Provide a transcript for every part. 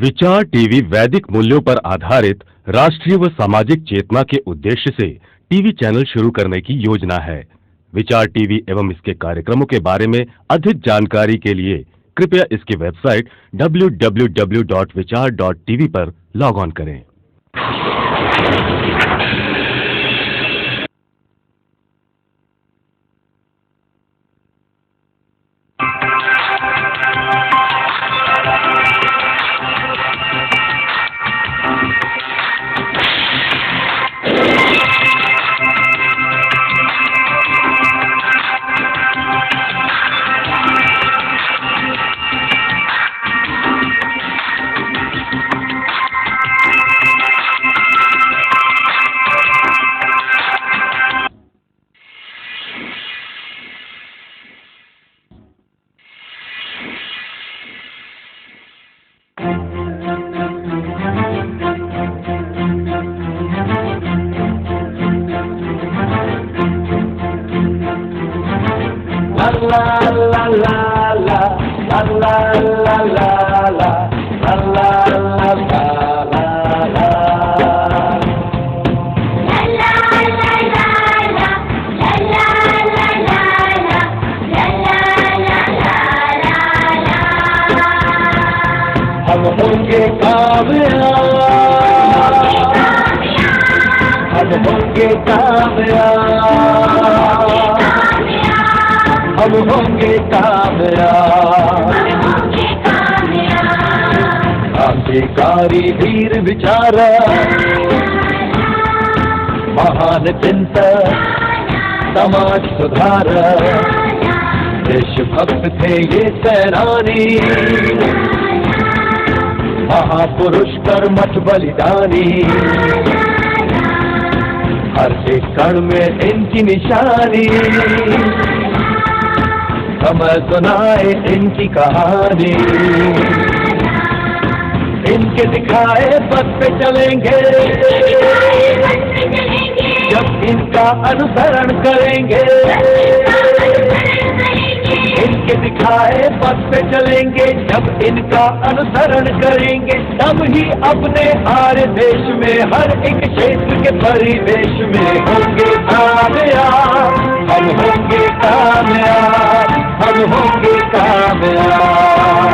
विचार टीवी वैदिक मूल्यों पर आधारित राष्ट्रीय व सामाजिक चेतना के उद्देश्य से टीवी चैनल शुरू करने की योजना है। विचार टीवी एवं इसके कार्यक्रमों के बारे में अधिक जानकारी के लिए कृपया इसकी वेबसाइट www.vichar.tv पर लॉग ऑन करें। हम होंगे कामयाब, हम होंगे कामयाब, हम होंगे कामयाब। क्रांतिकारी वीर विचारक, महान चिंतक, समाज सुधारक, देशभक्त थे ये सेनानी, महापुरुष कर्मठ बलिदानी। हर एक कण में इनकी निशानी, समय सुनाए इनकी कहानी। इनके दिखाए पथ पे चलेंगे, जब इनका अनुसरण करेंगे। इनके दिखाए पथ पे चलेंगे, जब इनका अनुसरण करेंगे। तब ही अपने हर देश में, हर एक क्षेत्र के परिवेश में होंगे कामयाब। हम होंगे कामयाब, हम होंगे कामयाब।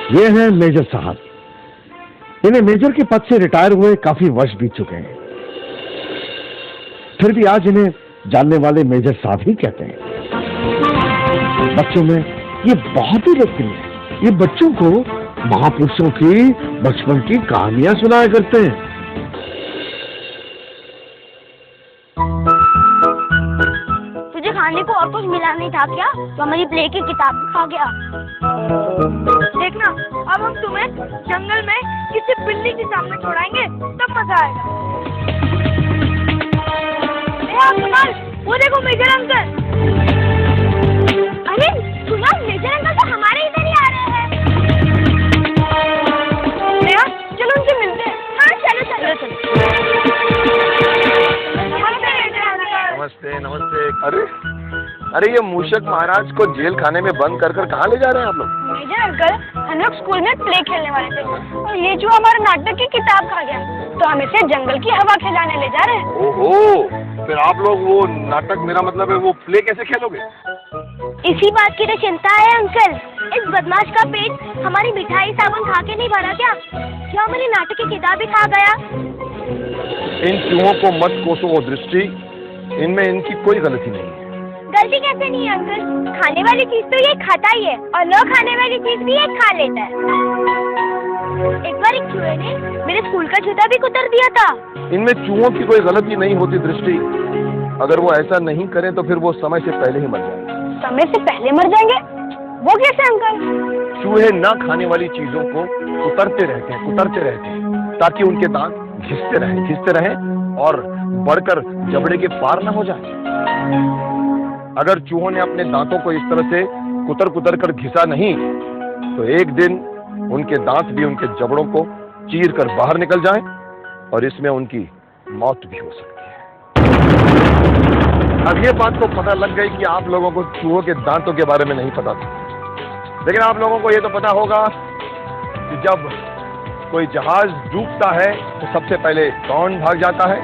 ये हैं मेजर साहब। इन्हें मेजर के पद से रिटायर हुए काफी वर्ष बीत चुके हैं, फिर भी आज इन्हें जानने वाले मेजर साहब ही कहते हैं। बच्चों में ये बहुत ही लोकप्रिय है। ये बच्चों को महापुरुषों की बचपन की कहानियां सुनाया करते हैं। तुझे खाने को और कुछ मिला नहीं था क्या? तो हमारी प्ले की किताब खा गया। देखना, अब हम तुम्हें जंगल में किसी बिल्ली के सामने छोड़ाएंगे, तब मजा आएगा। कुणाल, वो देखो मेजर अंकल। अरे कुणाल, मेजर अंकल तो हमारे इधर ही आ रहे हैं। चलो उनसे मिलते हैं। हाँ चलो चलो चलो। नमस्ते नमस्ते। अरे ये मूषक महाराज को जेल खाने में बंद कर कहाँ ले जा रहे हैं आप लोग? मेजर अंकल, हम लोग स्कूल में प्ले खेलने वाले थे और ये जो हमारा नाटक की किताब खा गया, तो हम इसे जंगल की हवा खिलाने ले जा रहे हैं। ओहो, फिर आप लोग वो नाटक, मेरा मतलब है वो प्ले कैसे खेलोगे? इसी बात की तो चिंता है अंकल। इस बदमाश का पेट हमारी मिठाई साबुन खा के नहीं भरा क्या? क्या हमारी नाटक की किताब भी खा गया? इन चूहों को मत कोसो दृष्टि, इनमें इनकी कोई गलती नहीं है। गलती कैसे नहीं है अंकल? खाने वाली चीज तो ये खाता ही है और न खाने वाली चीज भी ये खा लेता है। एक बार एक चूहे ने मेरे स्कूल का जूता भी कुतर दिया था। इनमें चूहों की कोई गलती नहीं होती दृष्टि। अगर वो ऐसा नहीं करें तो फिर वो समय से पहले ही मर जाएंगे। समय से पहले मर जाएंगे? वो कैसे अंकल? चूहे ना खाने वाली चीजों को कुतरते रहते हैं ताकि उनके दांत घिसते रहें और बढ़कर जबड़े के पार ना हो जाए। अगर चूहों ने अपने दांतों को इस तरह से कुतर कर घिसा नहीं तो एक दिन उनके दांत भी उनके जबड़ों को चीर कर बाहर निकल जाएं और इसमें उनकी मौत भी हो सकती है। अब ये बात तो पता लग गई कि आप लोगों को चूहों के दांतों के बारे में नहीं पता था, लेकिन आप लोगों को ये तो पता होगा कि जब कोई जहाज डूबता है तो सबसे पहले कौन भाग जाता है?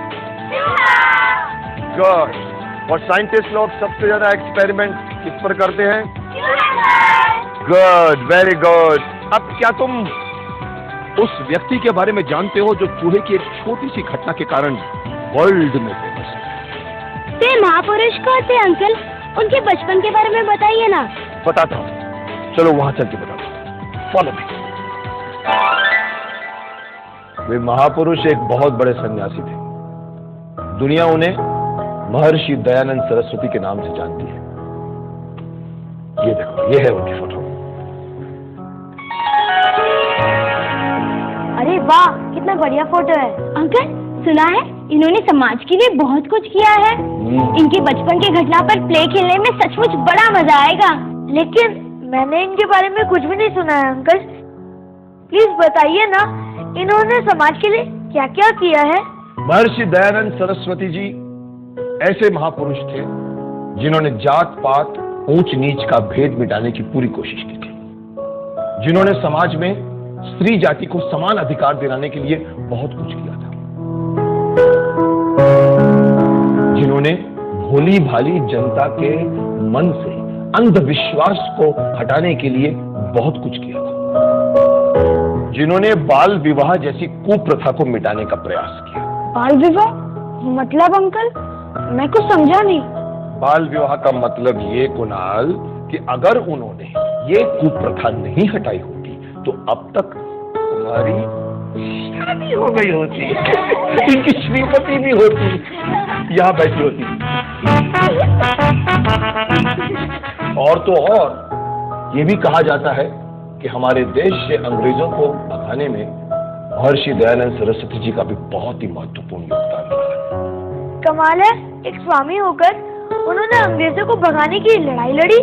गुड। और साइंटिस्ट लोग सबसे ज्यादा एक्सपेरिमेंट किस पर करते हैं? Good, very good. अब क्या तुम उस व्यक्ति के बारे में जानते हो जो चूहे की एक छोटी सी घटना के कारण वर्ल्ड में फेमस है? ते महापुरुष कौन थे अंकल? उनके बचपन के बारे में बताइए ना। बताता हूँ, चलो वहां चल के बताता हूँ। Follow me. वे महापुरुष एक बहुत बड़े सन्यासी थे। दुनिया उन्हें महर्षि दयानंद सरस्वती के नाम से जानती है। ये देखो, ये है उनकी फोटो। अरे वाह, कितना बढ़िया फोटो है। अंकल, सुना है इन्होंने समाज के लिए बहुत कुछ किया है। इनके बचपन की घटना पर प्ले खेलने में सचमुच बड़ा मजा आएगा। लेकिन मैंने इनके बारे में कुछ भी नहीं सुना है अंकल। प्लीज बताइए ना, इन्होंने समाज के लिए क्या क्या किया है? महर्षि दयानंद सरस्वती जी ऐसे महापुरुष थे जिन्होंने जात पात ऊंच नीच का भेद मिटाने की पूरी कोशिश की थी, जिन्होंने समाज में स्त्री जाति को समान अधिकार दिलाने के लिए बहुत कुछ किया था, जिन्होंने भोली भाली जनता के मन से अंधविश्वास को हटाने के लिए बहुत कुछ किया था, जिन्होंने बाल विवाह जैसी कुप्रथा को मिटाने का प्रयास किया। बाल विवाह मतलब अंकल? मैं कुछ समझा नहीं। बाल विवाह का मतलब ये कुणाल कि अगर उन्होंने ये कुप्रथा नहीं हटाई होती तो अब तक तुम्हारी शादी हो गई होती, इनकी श्रीमती भी होती, यहाँ बैठी होती। और तो और ये भी कहा जाता है कि हमारे देश से अंग्रेजों को भगाने में महर्षि दयानंद सरस्वती जी का भी बहुत ही महत्वपूर्ण योगदान रहा है। कमाल है, एक स्वामी होकर उन्होंने अंग्रेजों को भगाने की लड़ाई लड़ी।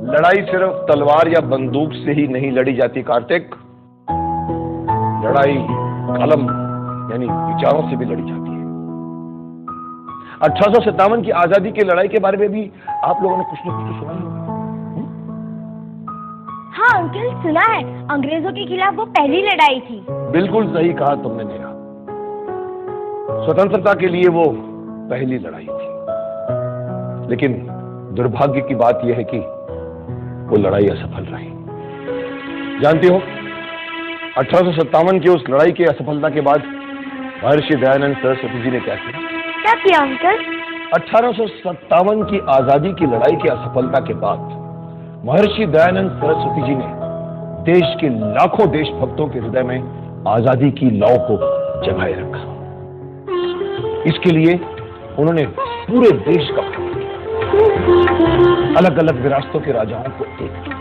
लड़ाई सिर्फ तलवार या बंदूक से ही नहीं लड़ी जाती कार्तिक, लड़ाई कलम यानी विचारों से भी लड़ी जाती है। 1857 की आजादी की लड़ाई के बारे में भी आप लोगों ने कुछ न कुछ सुना ही होगा। हाँ अंकल, सुना है। अंग्रेजों के खिलाफ वो पहली लड़ाई थी। बिल्कुल सही कहा तुमने नेहा, स्वतंत्रता के लिए वो पहली लड़ाई थी। लेकिन दुर्भाग्य की बात यह है कि वो लड़ाई असफल रही। जानती हो, 1857 की उस लड़ाई की असफलता के बाद महर्षि दयानंद सरस्वती जी ने क्या किया? क्या किया अंकल? 1857 की आजादी की लड़ाई की असफलता के बाद महर्षि दयानंद सरस्वती जी ने देश के लाखों देशभक्तों के हृदय में आजादी की लौ को जगाए रखा। इसके लिए उन्होंने पूरे देश का भ्रमण किया, अलग अलग विरासतों के राजाओं को एक किया।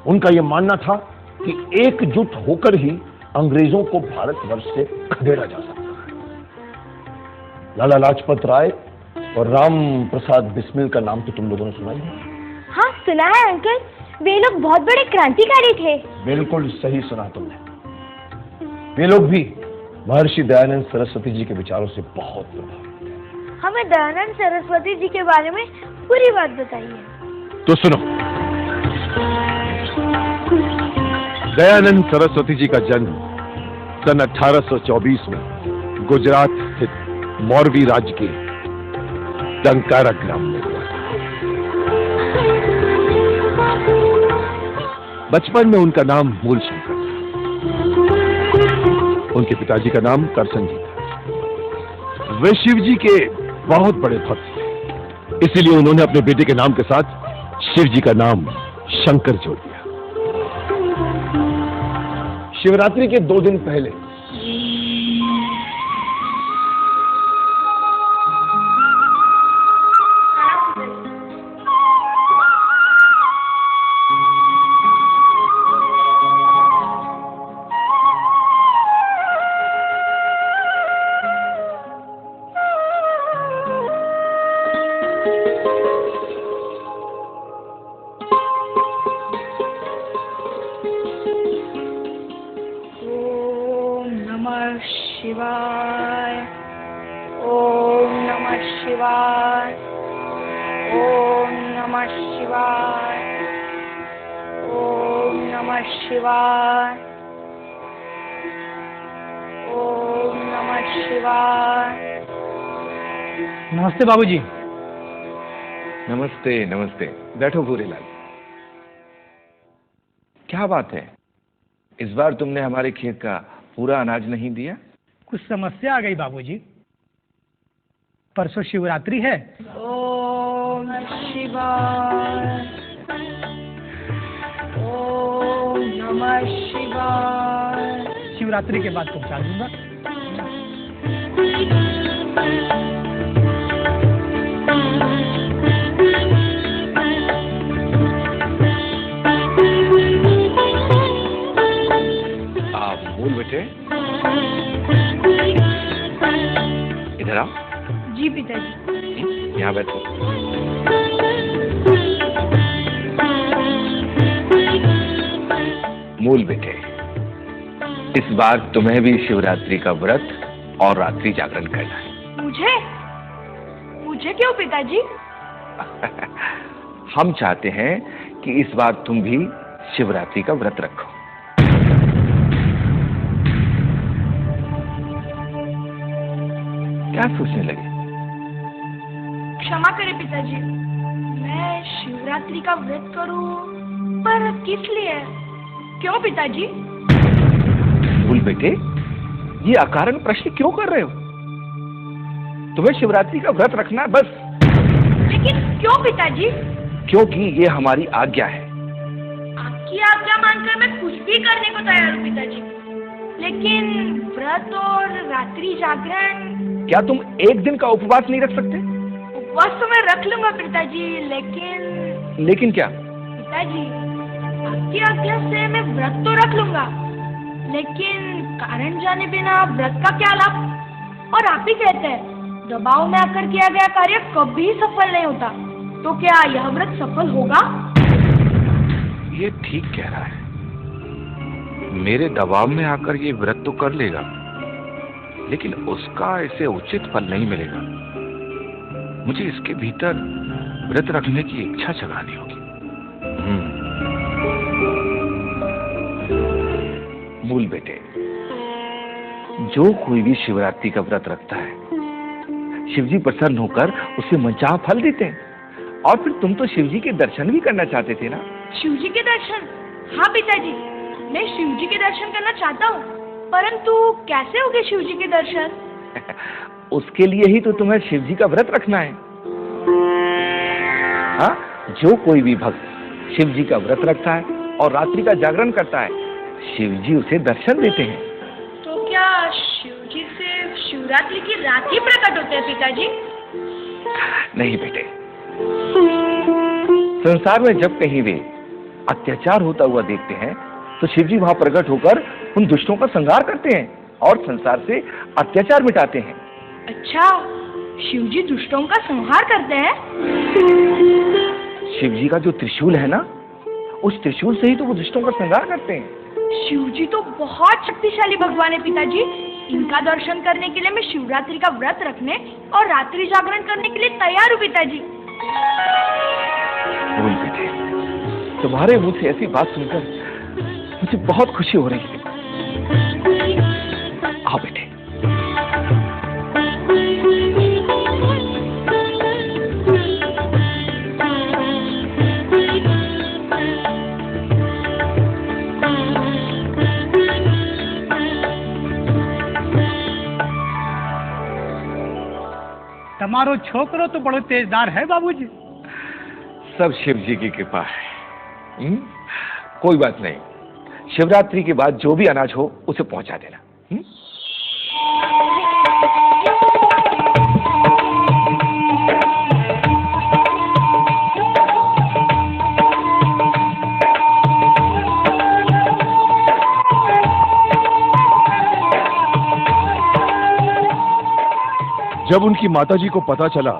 उनका यह मानना था कि एकजुट होकर ही अंग्रेजों को भारतवर्ष से खदेड़ा जा सकता है। लाला लाजपत राय और राम प्रसाद बिस्मिल का नाम तो तुम लोगों ने सुना ही है। हाँ सुना है अंकल, वे लोग बहुत बड़े क्रांतिकारी थे। बिल्कुल सही सुना तुमने। वे लोग भी महर्षि दयानंद सरस्वती जी के विचारों से बहुत प्रभावित थे। हमें दयानंद सरस्वती जी के बारे में पूरी बात बताइए। तो सुनो, दयानंद सरस्वती जी का जन्म सन 1824 में गुजरात स्थित मौरवी राज्य के टंकारा ग्राम में हुआ। बचपन में उनका नाम मूलशंकर था। उनके पिताजी का नाम करसन जी था। वे शिव जी के बहुत बड़े भक्त थे, इसीलिए उन्होंने अपने बेटे के नाम के साथ शिव जी का नाम शंकर जोड़ दिया। शिवरात्रि के 2 दिन पहले शिवाय। ओम नमः शिवाय। ओम नमः शिवाय। ओम नमः शिवाय। ओम नमः शिवाय। नमस्ते बाबूजी। नमस्ते नमस्ते, बैठो भूरेलाल। क्या बात है, इस बार तुमने हमारे खेत का पूरा अनाज नहीं दिया? कुछ समस्या आ गई बाबूजी। परसों शिवरात्रि है। ओम शिवाय। ओम नमः शिवाय। शिवरात्रि के बाद पहुंचा दूंगा। आप बोल बेटे, इधर आओ। जी पिताजी। यहाँ बैठो। मूल बेटे, इस बार तुम्हें भी शिवरात्रि का व्रत और रात्रि जागरण करना है। मुझे मुझे क्यों पिताजी? हम चाहते हैं कि इस बार तुम भी शिवरात्रि का व्रत रखो। क्या सोचने लगे? क्षमा करें पिताजी, मैं शिवरात्रि का व्रत करूं, पर किस लिए? क्यों पिताजी? भूल बेटे, ये अकारण प्रश्न क्यों कर रहे हो? तुम्हें शिवरात्रि का व्रत रखना है बस। लेकिन क्यों पिताजी? क्योंकि ये हमारी आज्ञा है। आपकी आज्ञा मानकर मैं कुछ भी करने को तैयार हूँ पिताजी, लेकिन व्रत और रात्रि जागरण। क्या तुम एक दिन का उपवास नहीं रख सकते? उपवास तो मैं रख लूंगा पिताजी, लेकिन क्या? पिताजी, आपकी आज्ञा से मैं व्रत तो रख लूंगा, लेकिन कारण जाने बिना व्रत का क्या लाभ? और आप ही कहते हैं दबाव में आकर किया गया कार्य कभी सफल नहीं होता, तो क्या यह व्रत सफल होगा? ये ठीक कह रहा है। मेरे दबाव में आकर ये व्रत तो कर लेगा, लेकिन उसका इसे उचित फल नहीं मिलेगा। मुझे इसके भीतर व्रत रखने की इच्छा जगानी होगी। मूल बेटे, जो कोई भी शिवरात्रि का व्रत रखता है, शिवजी प्रसन्न होकर उसे मनचाहा फल देते हैं। और फिर तुम तो शिवजी के दर्शन भी करना चाहते थे ना? शिवजी के दर्शन? हाँ पिताजी, मैं शिवजी के दर्शन करना चाहता हूँ, परंतु कैसे होंगे शिवजी के दर्शन? उसके लिए ही तो तुम्हें शिवजी का व्रत रखना है। हाँ, जो कोई भी भक्त शिवजी का व्रत रखता है और रात्रि का जागरण करता है, शिवजी उसे दर्शन देते हैं। तो क्या शिवजी सिर्फ शिवरात्रि की रात ही प्रकट होते हैं पिताजी? नहीं बेटे, संसार में जब कहीं वे अत्याचार होता हुआ देखते हैं, तो शिवजी वहां प्रकट होकर उन दुष्टों का संहार करते हैं और संसार से अत्याचार मिटाते हैं। अच्छा, शिवजी दुष्टों का संहार करते हैं? शिवजी का जो त्रिशूल है ना, उस त्रिशूल से ही तो वो दुष्टों का संहार करते हैं। शिवजी तो बहुत शक्तिशाली भगवान है पिताजी। इनका दर्शन करने के लिए मैं शिवरात्रि का व्रत रखने और रात्रि जागरण करने के लिए तैयार हूँ पिताजी। बोल बेटे, तुम्हारे मुंह से ऐसी बात सुनकर मुझे बहुत खुशी हो रही है। आओ बेटे। તમારો છોકરો તો બડો તેજદાર है बाबूजी। सब शिव जी की कृपा है। कोई बात नहीं, शिवरात्रि के बाद जो भी अनाज हो उसे पहुंचा देना। जब उनकी माताजी को पता चला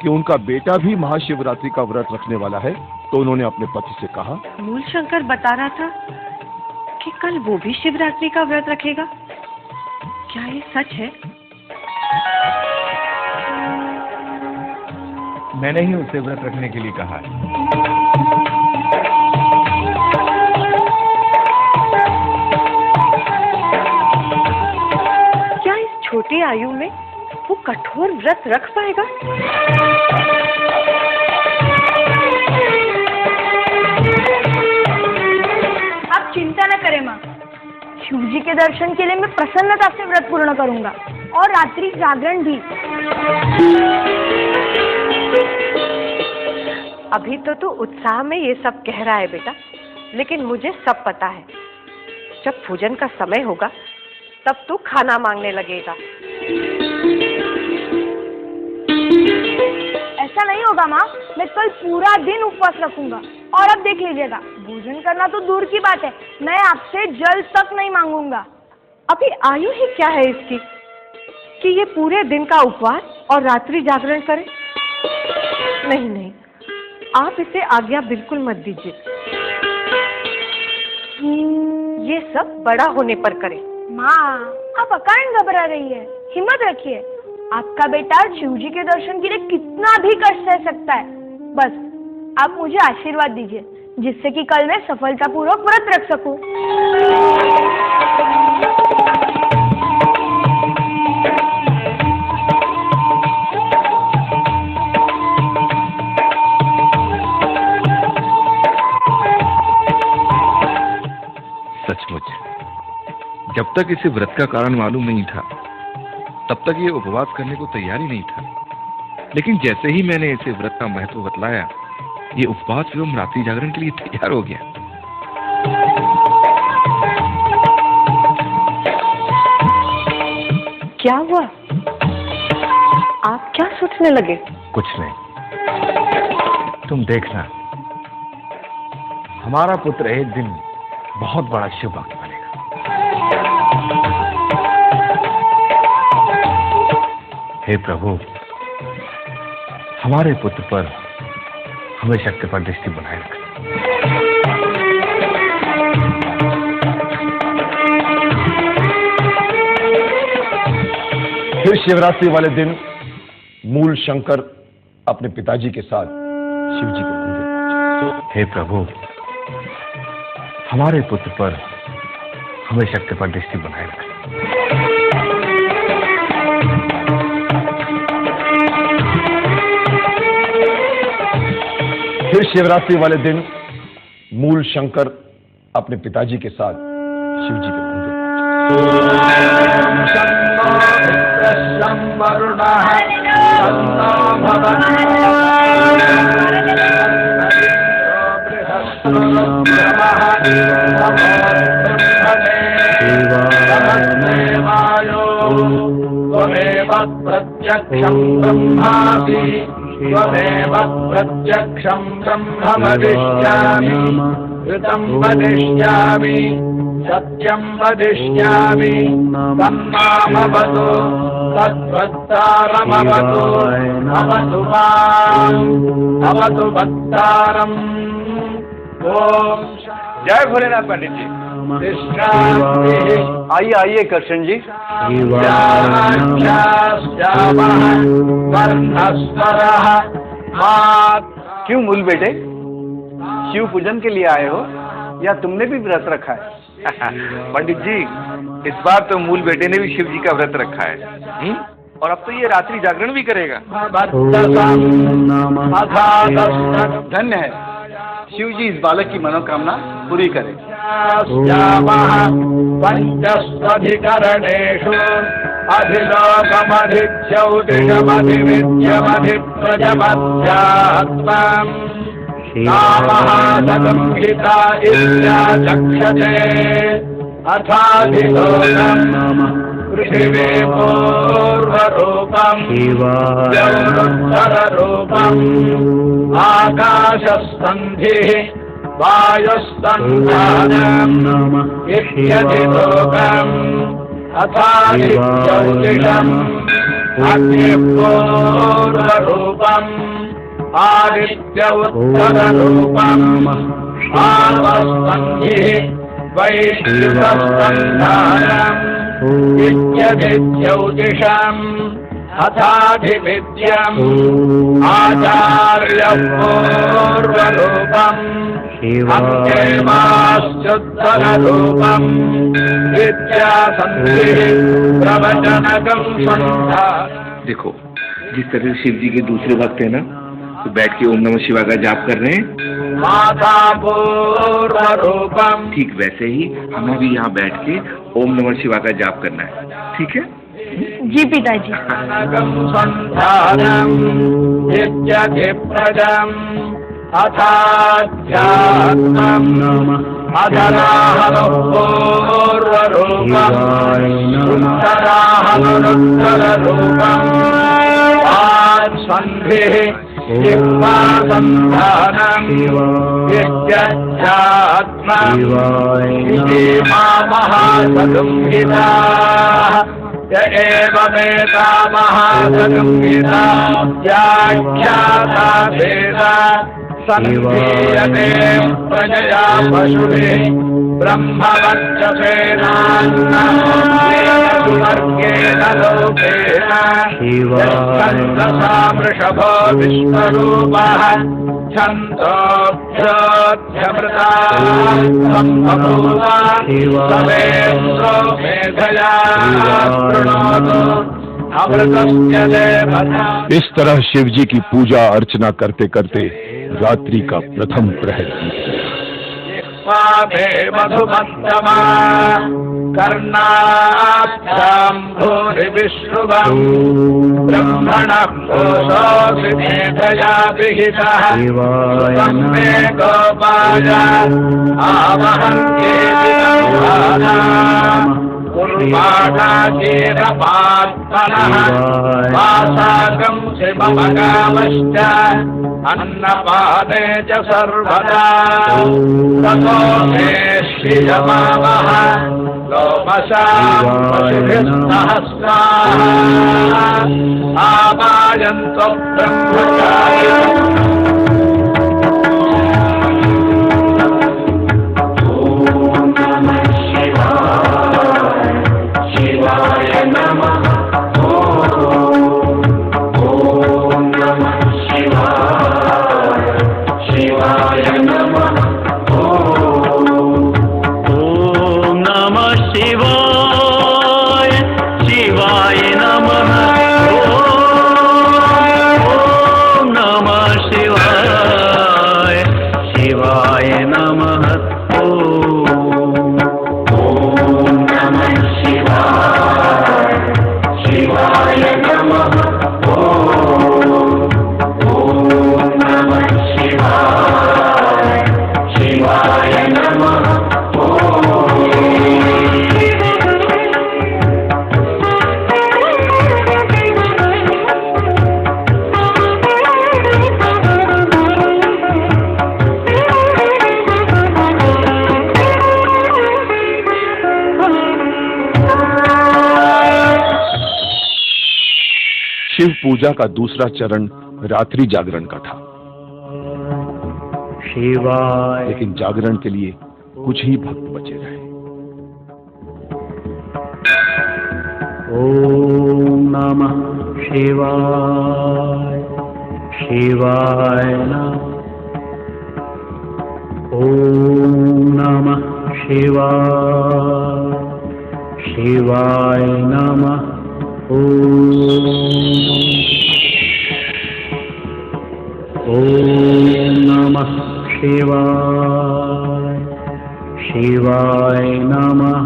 कि उनका बेटा भी महाशिवरात्रि का व्रत रखने वाला है, तो उन्होंने अपने पति से कहा, मूलशंकर बता रहा था कि कल वो भी शिवरात्रि का व्रत रखेगा। क्या ये सच है? मैंने ही उसे व्रत रखने के लिए कहा है। क्या इस छोटी आयु में वो कठोर व्रत रख पाएगा? आप चिंता न करें माँ, शिव जी के दर्शन के लिए मैं प्रसन्नता से व्रत पूर्ण करूंगा और रात्रि जागरण भी। अभी तो तू उत्साह में ये सब कह रहा है बेटा, लेकिन मुझे सब पता है। जब पूजन का समय होगा तब तू खाना मांगने लगेगा। ऐसा नहीं होगा माँ, मैं कल पूरा दिन उपवास रखूंगा। और अब देख लीजिएगा, भोजन करना तो दूर की बात है, मैं आपसे जल तक नहीं मांगूंगा। अभी आयु ही क्या है इसकी कि ये पूरे दिन का उपवास और रात्रि जागरण करे? नहीं नहीं, आप इसे आज्ञा बिल्कुल मत दीजिए। ये सब बड़ा होने पर करे। माँ, आप अकारण घबरा रही है, हिम्मत रखिए। आपका बेटा शिव जी के दर्शन के लिए कितना भी कष्ट सह सकता है। बस आप मुझे आशीर्वाद दीजिए, जिससे कि कल मैं सफलतापूर्वक व्रत रख सकूं। सचमुच जब तक इसे व्रत का कारण मालूम नहीं था, तब तक ये उपवास करने को तैयार ही नहीं था। लेकिन जैसे ही मैंने इसे व्रत का महत्व बतलाया, ये उपवास एवं रात्रि जागरण के लिए तैयार हो गया। क्या हुआ? आप क्या सोचने लगे? कुछ नहीं, तुम देखना, हमारा पुत्र एक दिन बहुत बड़ा शिव भक्त बनेगा। हे प्रभु, हमारे पुत्र पर हमेशा कृपा दृष्टि बनाए रखें। फिर शिवरात्रि वाले दिन मूल शंकर अपने पिताजी के साथ शिव जी के मंदिर पहुंचे। हे प्रभु, हमारे पुत्र पर हमेशा कृपा दृष्टि बनाए रखें। फिर शिवरात्रि वाले दिन मूल शंकर अपने पिताजी के साथ शिव जी के मंदिर प्रत्यक्षं ब्रह्मासि त्वमेव प्रत्यक्षं ब्रह्म वदिष्यामि, ऋतं वदिष्यामि, सत्यं वदिष्यामि, तन्मामवतु तद्वक्तारमवतु, अवतु माम्, अवतु वक्तारम्। ओम जय भोलेनाथ पंडित जी। आइए आइए कृष्ण जी। क्यों मूल बेटे, शिव पूजन के लिए आए हो या तुमने भी व्रत रखा है? पंडित जी, इस बार तो मूल बेटे ने भी शिव जी का व्रत रखा है। और अब तो ये रात्रि जागरण भी करेगा। धन्य है, शिव जी इस बालक की मनोकामना पूरी करें। पंचस्वधिकरणेषु अधिलोकमधिक्षौतिषमधिविद्यमधिप्रजमध्यात्मम् कामहासंहिता इत्याचक्षते अथाधिलोकम् पृथिवी पूर्वरूपम् द्यौरुत्तररूपम् आकाशस्कन्धिः वायुस्कन्धानम् इत्यधिलोकम् अथादित्यौतिषम् अग्निपूर्वरूपम् आदित्य उत्तररूपम् आपस्कन्धिः वैश्विकस्कन्धानम् इत्यदित्यौतिषम् अथाधिविद्यम् आचार्यपूर्वरूपम् अन्येवाश्चुत्तररूपम् इत्यासन्धिः प्रवचनकम् सन्धा। देखो, जिस तरह से शिव जी के दूसरे भक्त है ना, तो बैठ के ओम नमः शिवाय का जाप कर रहे हैं, माता पूर्वरूपम्, ठीक वैसे ही हमें भी यहाँ बैठ के ओम नमः शिवाय का जाप करना है। ठीक है जी पिताजी। संधानम् इत्यधिप्रजम् अथाध्यात्मम् अधराहपूर्वरूपम् उत्तराहनुत्तररूपम् आत्सन्धिः संधानम् इत्यध्यात्मम् इति महासंहिताः य एवमेता महासंहिता व्याख्याता वेदा सन्धीयते प्रजया पशुभिः ब्रह्मवर्चसेनान्नेन लोकेन यच्छन्दसा वृषभो विश्वरूपः छन्दोभ्योऽध्यमृता सम्बभूवा सवेन्द्रो मेधया शृणोतु अमृतस्य देवता। इस तरह शिव जी की पूजा अर्चना करते करते रात्रि का प्रथम प्रहर स्वामे मधुमत्तमा कर्णाभ्याम् भूरि विश्रुवम् ब्रह्मणः कोशोऽसि मेधया विहितः सुतं मे गोपाय आवहन्त्येति कुर्वाणाचीरपात्मनः वासाकं शिवमगामश्च अन्नपाने च सर्वदा ततो मे श्रियमावः लोमशाम् पशुभिस्सहस्राः आवायन्तो ब्रह्मचारिणः। शिव पूजा का दूसरा चरण रात्रि जागरण का था। शिवाय। लेकिन जागरण के लिए कुछ ही भक्त बचे रहे। ओम नमः शिवाय। शिवाय नमः। ओम नमः शिवाय। शिवाय नमः। ओम नमः शिवाय। शिवाय नमः।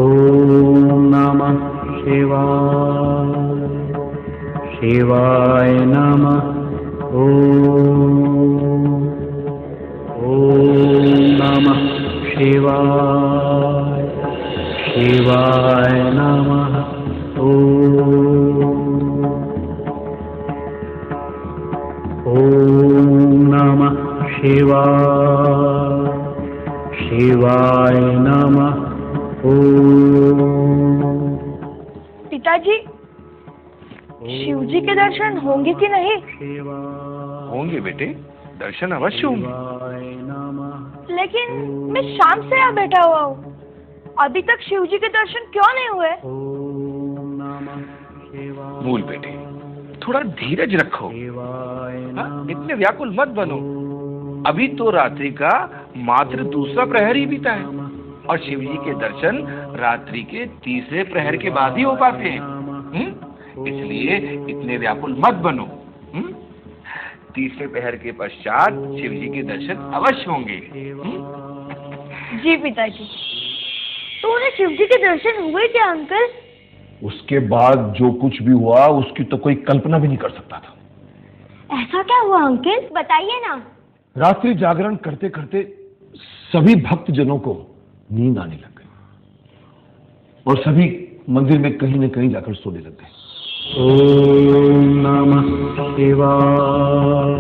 ओम नमः शिवाय। शिवाय नमः। ॐ नमः शिवाय। शिवाय नमः। ॐ नमः शिवाय। शिवाय नमः। पिताजी, शिव जी के दर्शन होंगे कि नहीं? होंगे बेटे, दर्शन अवश्य होंगे। लेकिन मैं शाम से यहाँ बैठा हुआ हूँ, अभी तक शिव जी के दर्शन क्यों नहीं हुए? मूल बेटे, थोड़ा धीरज रखो। हाँ? इतने व्याकुल मत बनो। अभी तो रात्रि का मात्र दूसरा प्रहर ही बीता है और शिव जी के दर्शन रात्रि के तीसरे प्रहर के बाद ही हो पाते हैं। इसलिए इतने व्याकुल मत बनो। तीसरे प्रहर के पश्चात शिव जी के दर्शन अवश्य होंगे। जी पिताजी। तो उन्हें शिव जी के दर्शन हुए क्या अंकल? उसके बाद जो कुछ भी हुआ उसकी तो कोई कल्पना भी नहीं कर सकता था। ऐसा क्या हुआ अंकल, बताइए ना। रात्रि जागरण करते करते सभी भक्तजनों को नींद आने लग गई और सभी मंदिर में कहीं न कहीं जाकर सोने लग गए। ॐ नमः शिवाय।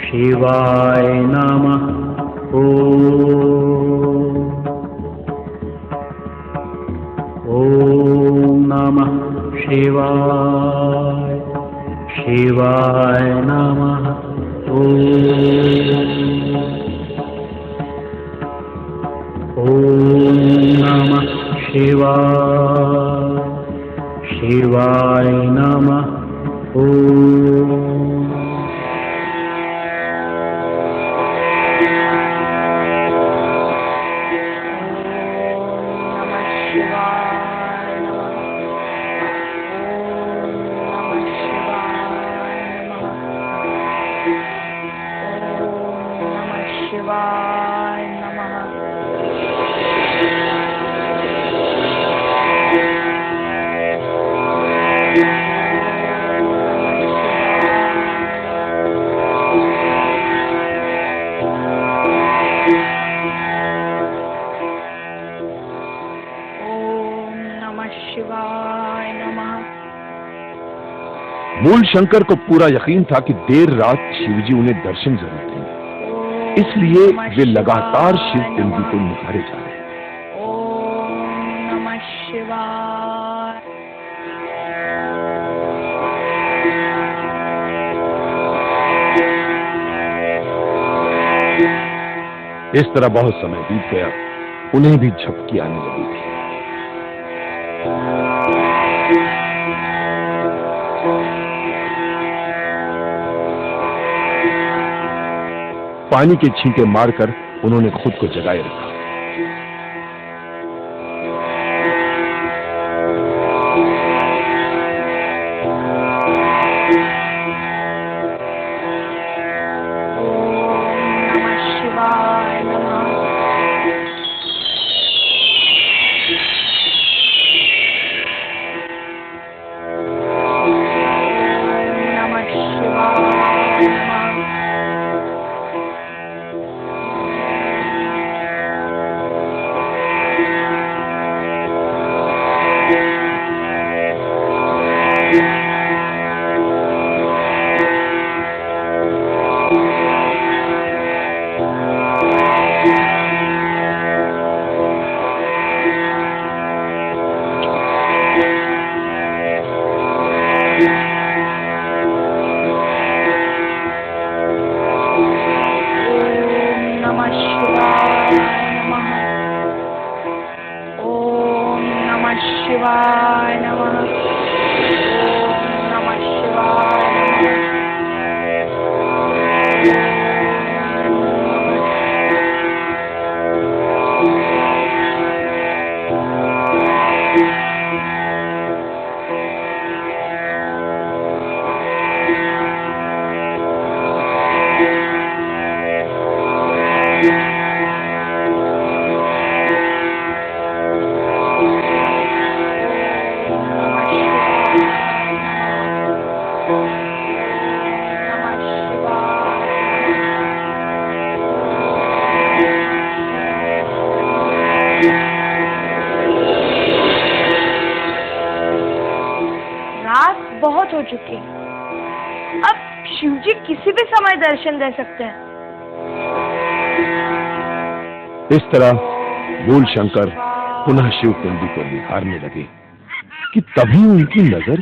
शिवाय नमः। ॐ नमः शिवाय। शिवाय नमः। ॐ नमः शिवाय। शिवाय नमः। मूल शंकर को पूरा यकीन था कि देर रात शिवजी उन्हें दर्शन जरूर देंगे, इसलिए वे लगातार शिव पिंडी को निहारे जा रहे हैं। ओम नमः शिवाय। इस तरह बहुत समय बीत गया, उन्हें भी झपकी आने लगी थी। पानी के छींटे मारकर उन्होंने खुद को जगाए रखा। अब शिव जी किसी भी समय दर्शन दे सकते हैं। इस तरह मूल शंकर पुनः शिव पिंडी को निहारने लगे कि तभी उनकी नजर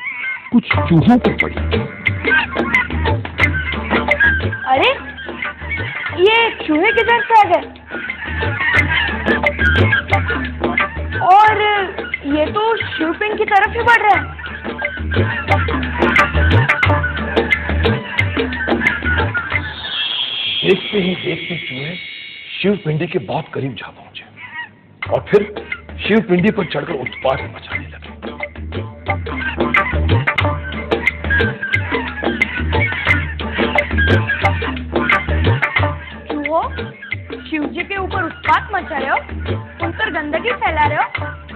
कुछ चूहों पर पड़ी। अरे ये चूहे किधर से आ गए? और ये तो शिवपिंड की तरफ ही बढ़ रहे हैं। देखते ही देखते चूहे शिव पिंडी के बहुत करीब जा पहुंचे और फिर शिव पिंडी पर चढ़कर उत्पात मचाने लगे। चूहो, शिव जी के ऊपर उत्पात मचा रहे हो, उन पर गंदगी फैला रहे हो।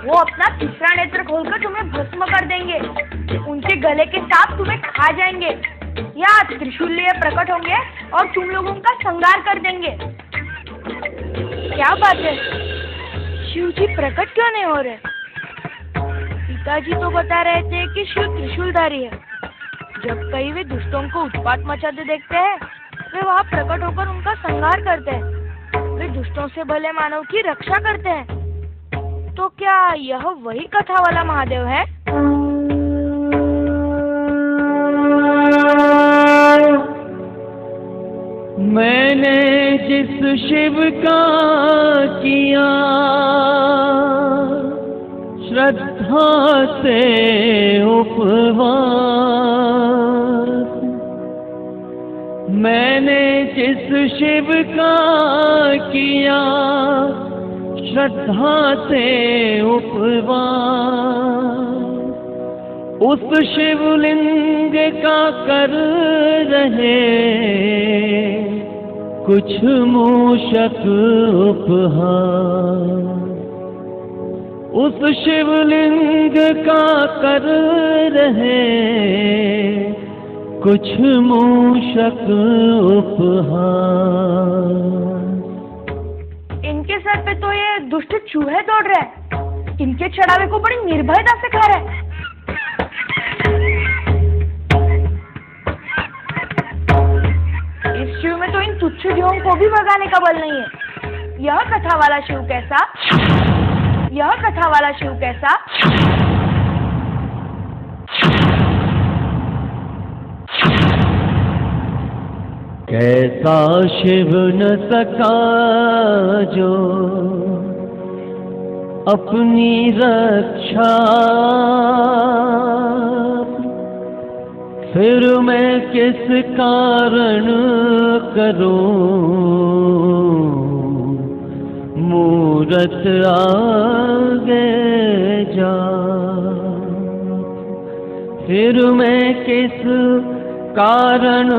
वो अपना तीसरा नेत्र खोलकर तुम्हें भस्म कर देंगे। उनके गले के सांप तुम्हें खा जाएंगे या त्रिशूल लिए प्रकट होंगे और तुम लोगों का संहार कर देंगे। क्या बात है, शिव जी प्रकट क्यों नहीं हो रहे? पिताजी तो बता रहे थे कि शिव त्रिशूलधारी है। जब कहीं वे दुष्टों को उत्पात मचाते देखते हैं, वे वहाँ प्रकट होकर उनका संहार करते हैं। वे दुष्टों से भले मानव की रक्षा करते हैं। तो क्या यह वही कथा वाला महादेव है? मैंने जिस शिव का किया श्रद्धा से उपवास, मैंने जिस शिव का किया श्रद्धा से उपवास, उस शिवलिंग का कर रहे कुछ मूषक उपहार, उस शिवलिंग का कर रहे कुछ मूषक उपहार। इनके सर पे तो ये दुष्ट चूहे दौड़ रहे हैं। इनके चढ़ावे को बड़ी निर्भयता से खा रहे हैं। इस शिव में तो इन तुच्छ जीवों को भी भगाने का बल नहीं है। यह कथा वाला शिव कैसा? यह कथा वाला शिव कैसा? कैसा शिव न सका जो अपनी रक्षा, फिर मैं किस कारण करूं मूरत आगे जा, फिर मैं किस कारण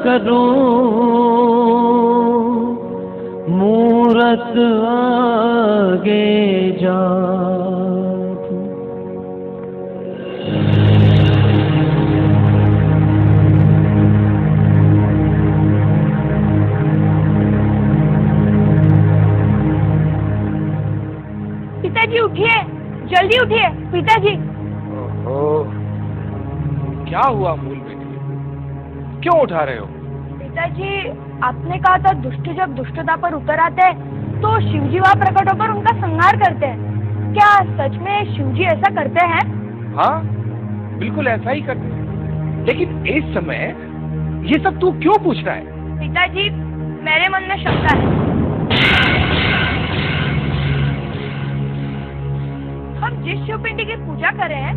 करूं मूरत आगे जा। पिताजी उठिए, जल्दी उठिए पिताजी। क्या हुआ मूल बेटे, क्यों उठा रहे हो? पिताजी, आपने कहा था दुष्ट जब दुष्टता पर उतर आते हैं तो शिवजी वहाँ प्रकट होकर उनका संहार करते हैं। क्या सच में शिवजी ऐसा करते हैं? हाँ, बिल्कुल ऐसा ही करते हैं। लेकिन इस समय ये सब तू क्यों पूछ रहा है? पिताजी, मेरे मन में शंका है। हम जिस शिव पिंडी की पूजा कर रहे हैं,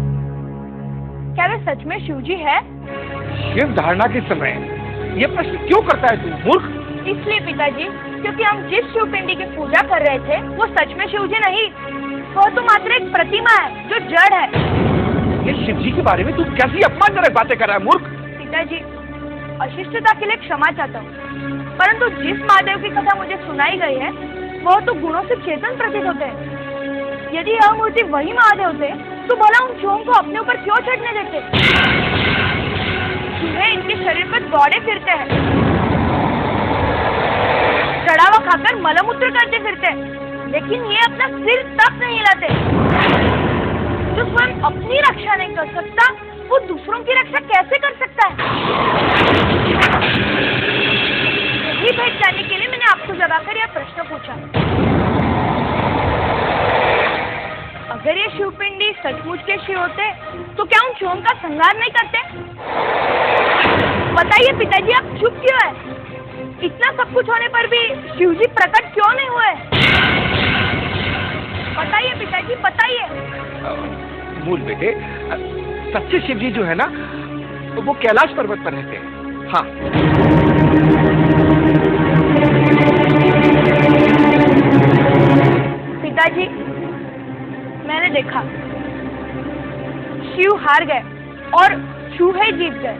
क्या वे सच में शिवजी है? शिव धारणा के समय ये प्रश्न क्यों करता है तू मूर्ख? इसलिए पिताजी, क्योंकि हम जिस शिव पिंडी की पूजा कर रहे थे वो सच में शिवजी नहीं, वह तो मात्र एक प्रतिमा है जो जड़ है। ये शिवजी के बारे में तू कैसी अपमानजनक बातें कर रहा है मूर्ख? पिताजी, अशिष्टता के लिए क्षमा चाहता हूँ, परंतु जिस महादेव की कथा मुझे सुनाई गई है वह तो गुणों से चेतन प्रतीत होते हैं। यदि यह मूर्ति वही महादेव थे तो भला उन चूहों को अपने ऊपर क्यों चढ़ने देते? चूहे इनके शरीर पर दौड़े फिरते हैं, चढ़ावा खाकर मलमूत्र करते फिरते हैं, लेकिन ये अपना सिर तक नहीं हिलाते। जो स्वयं अपनी रक्षा नहीं कर सकता वो दूसरों की रक्षा कैसे कर सकता है? यही भेंट जानने के लिए मैंने आपको जगाकर यह प्रश्न पूछा। अगर ये शिवपिंडी सचमुच के शिव होते तो क्या उन शिवों का संहार नहीं करते? बताइए पिताजी, आप चुप क्यों है? इतना सब कुछ होने पर भी शिवजी प्रकट क्यों नहीं हुए? बताइए पिताजी, बताइए। मूल बेटे, सच्चे शिवजी जो है ना, वो कैलाश पर्वत पर रहते हैं। हाँ। पिताजी, मैंने देखा शिव हार गए और चूहे जीत गए।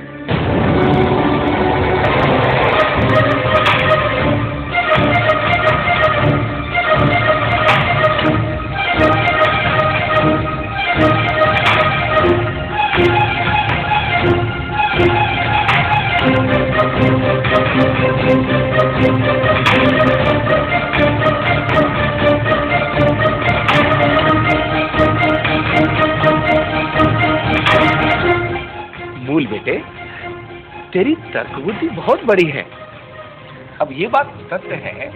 मूल बेटे, तेरी तर्क बुद्धि बहुत बड़ी है। अब ये बात सत्य है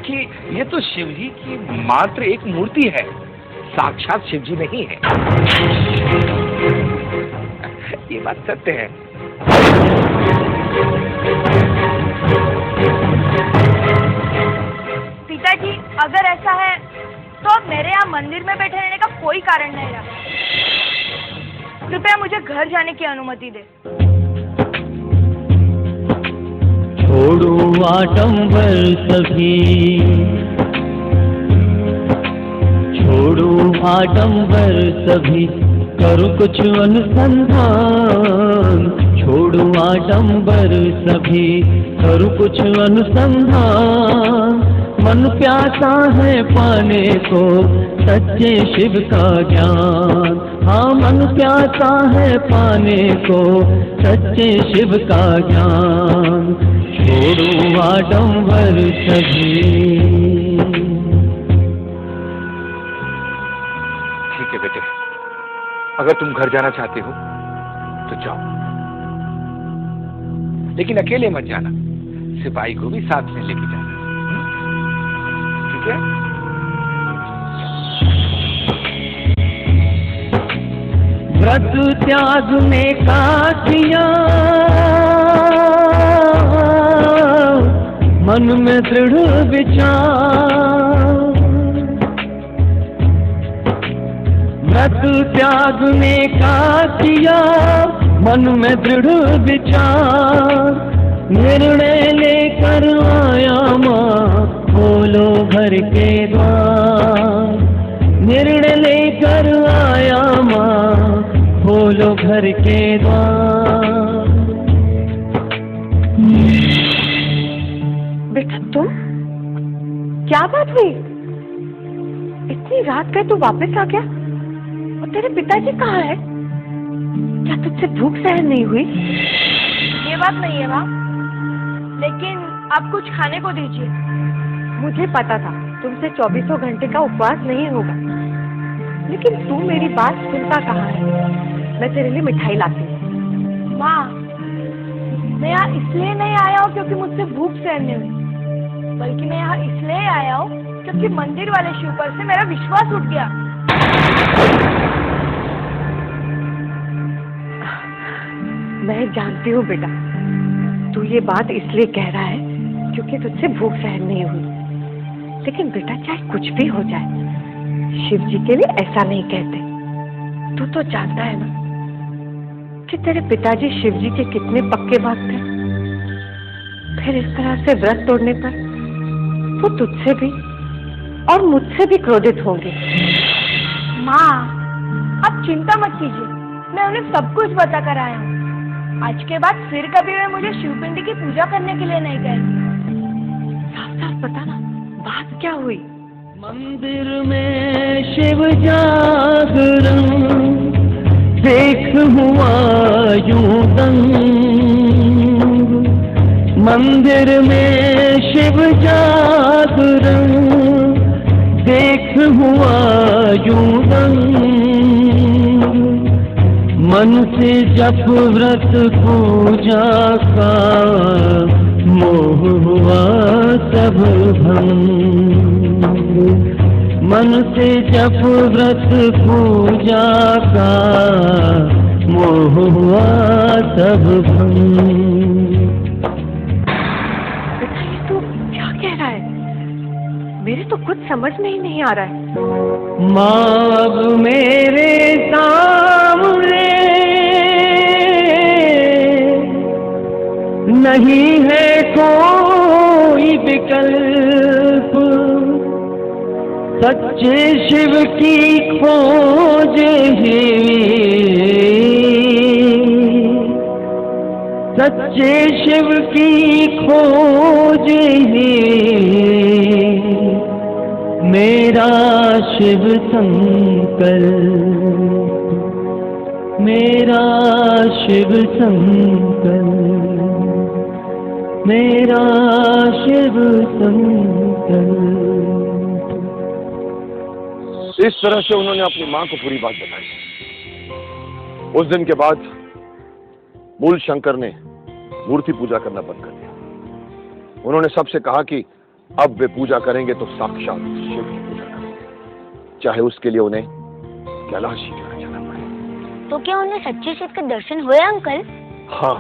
कि ये तो शिवजी की मात्र एक मूर्ति है, साक्षात शिवजी नहीं है। ये बात सत्य है। पिताजी, अगर ऐसा है तो अब मेरे यहाँ मंदिर में बैठे रहने का कोई कारण नहीं रहा। कृपया मुझे घर जाने की अनुमति दे। छोड़ो आडंबर सभी, छोड़ो आडंबर सभी, करो कुछ अनुसंधान। छोड़ो आडंबर सभी, करो कुछ अनुसंधान। मन प्यासा है पाने को सच्चे शिव का ज्ञान। हाँ, मन प्यासा है पाने को सच्चे शिव का ज्ञान। छोड़ो आडंबर सभी। ठीक है बेटे, अगर तुम घर जाना चाहते हो तो जाओ, लेकिन अकेले मत जाना, सिपाही को भी साथ में लेके जाना। ठीक है? व्रत त्यागने का किया, मन में दृढ़ विचार। व्रत त्यागने का किया, मन में दृढ़ विचार। निर्णय लेकर आया माँ, खोलो घर के द्वार। निर्णय लेकर आया माँ, खोलो घर के द्वार। बेटा, तुम क्या बात हुई? इतनी रात गए तू वापस आ गया? और तेरे पिताजी कहाँ है? क्या तुझसे भूख सहन नहीं हुई? ये बात नहीं है माँ, लेकिन आप कुछ खाने को दीजिए। मुझे पता था तुमसे 24 घंटे का उपवास नहीं होगा, लेकिन तू मेरी बात सुनता कहाँ है? मैं तेरे लिए मिठाई लाती हूँ। माँ, मैं यहाँ इसलिए नहीं आया हूँ क्योंकि मुझसे भूख सहन नहीं हुई, बल्कि मैं यहाँ इसलिए आया हूँ क्योंकि मंदिर वाले शिव पर से मेरा विश्वास उठ गया। मैं जानती हूँ बेटा, तू ये बात इसलिए कह रहा है क्योंकि तुझसे भूख सहन नहीं हुई, लेकिन बेटा चाहे कुछ भी हो जाए, शिव जी के लिए ऐसा नहीं कहते। तू तो जानता है ना कि तेरे पिताजी शिव जी के कितने पक्के भक्त थे। फिर इस तरह से व्रत तोड़ने पर वो तुझसे भी और मुझसे भी क्रोधित होंगे। माँ, आप चिंता मत कीजिए, मैं उन्हें सब कुछ बता कर आया हूँ। आज के बाद फिर कभी वे मुझे शिवपिंडी की पूजा करने के लिए नहीं कहेंगे। साफ साफ बता ना, बात क्या हुई? मंदिर में शिव जागरण, देख हुआ यूं दंग। मंदिर में शिव जागरण, देख हुआ यूं दंग। मन से जप व्रत पूजा का मोह हुआ सब भंग। मन से जप व्रत पूजा का मोह हुआ सब भंग। बेटा ये तू क्या कह रहा है? मेरे तो कुछ समझ में ही नहीं आ रहा है। माँ अब मेरे सामने नहीं है कोई विकल्प, सच्चे शिव की खोज है, सच्चे शिव की खोज है, मेरा शिव संकल्प, मेरा शिव संकल्प, मेरा शिव संकल्प। इस तरह से उन्होंने अपनी मां को पूरी बात बताई। उस दिन के बाद मूल शंकर ने मूर्ति पूजा करना बंद कर दिया। उन्होंने सबसे कहा कि अब वे पूजा करेंगे तो साक्षात शिव की पूजा करेंगे, चाहे उसके लिए उन्हें कैलाश ही क्यों न जाना पड़े। तो क्या उन्हें सच्चे शिव के दर्शन हुए अंकल? हाँ,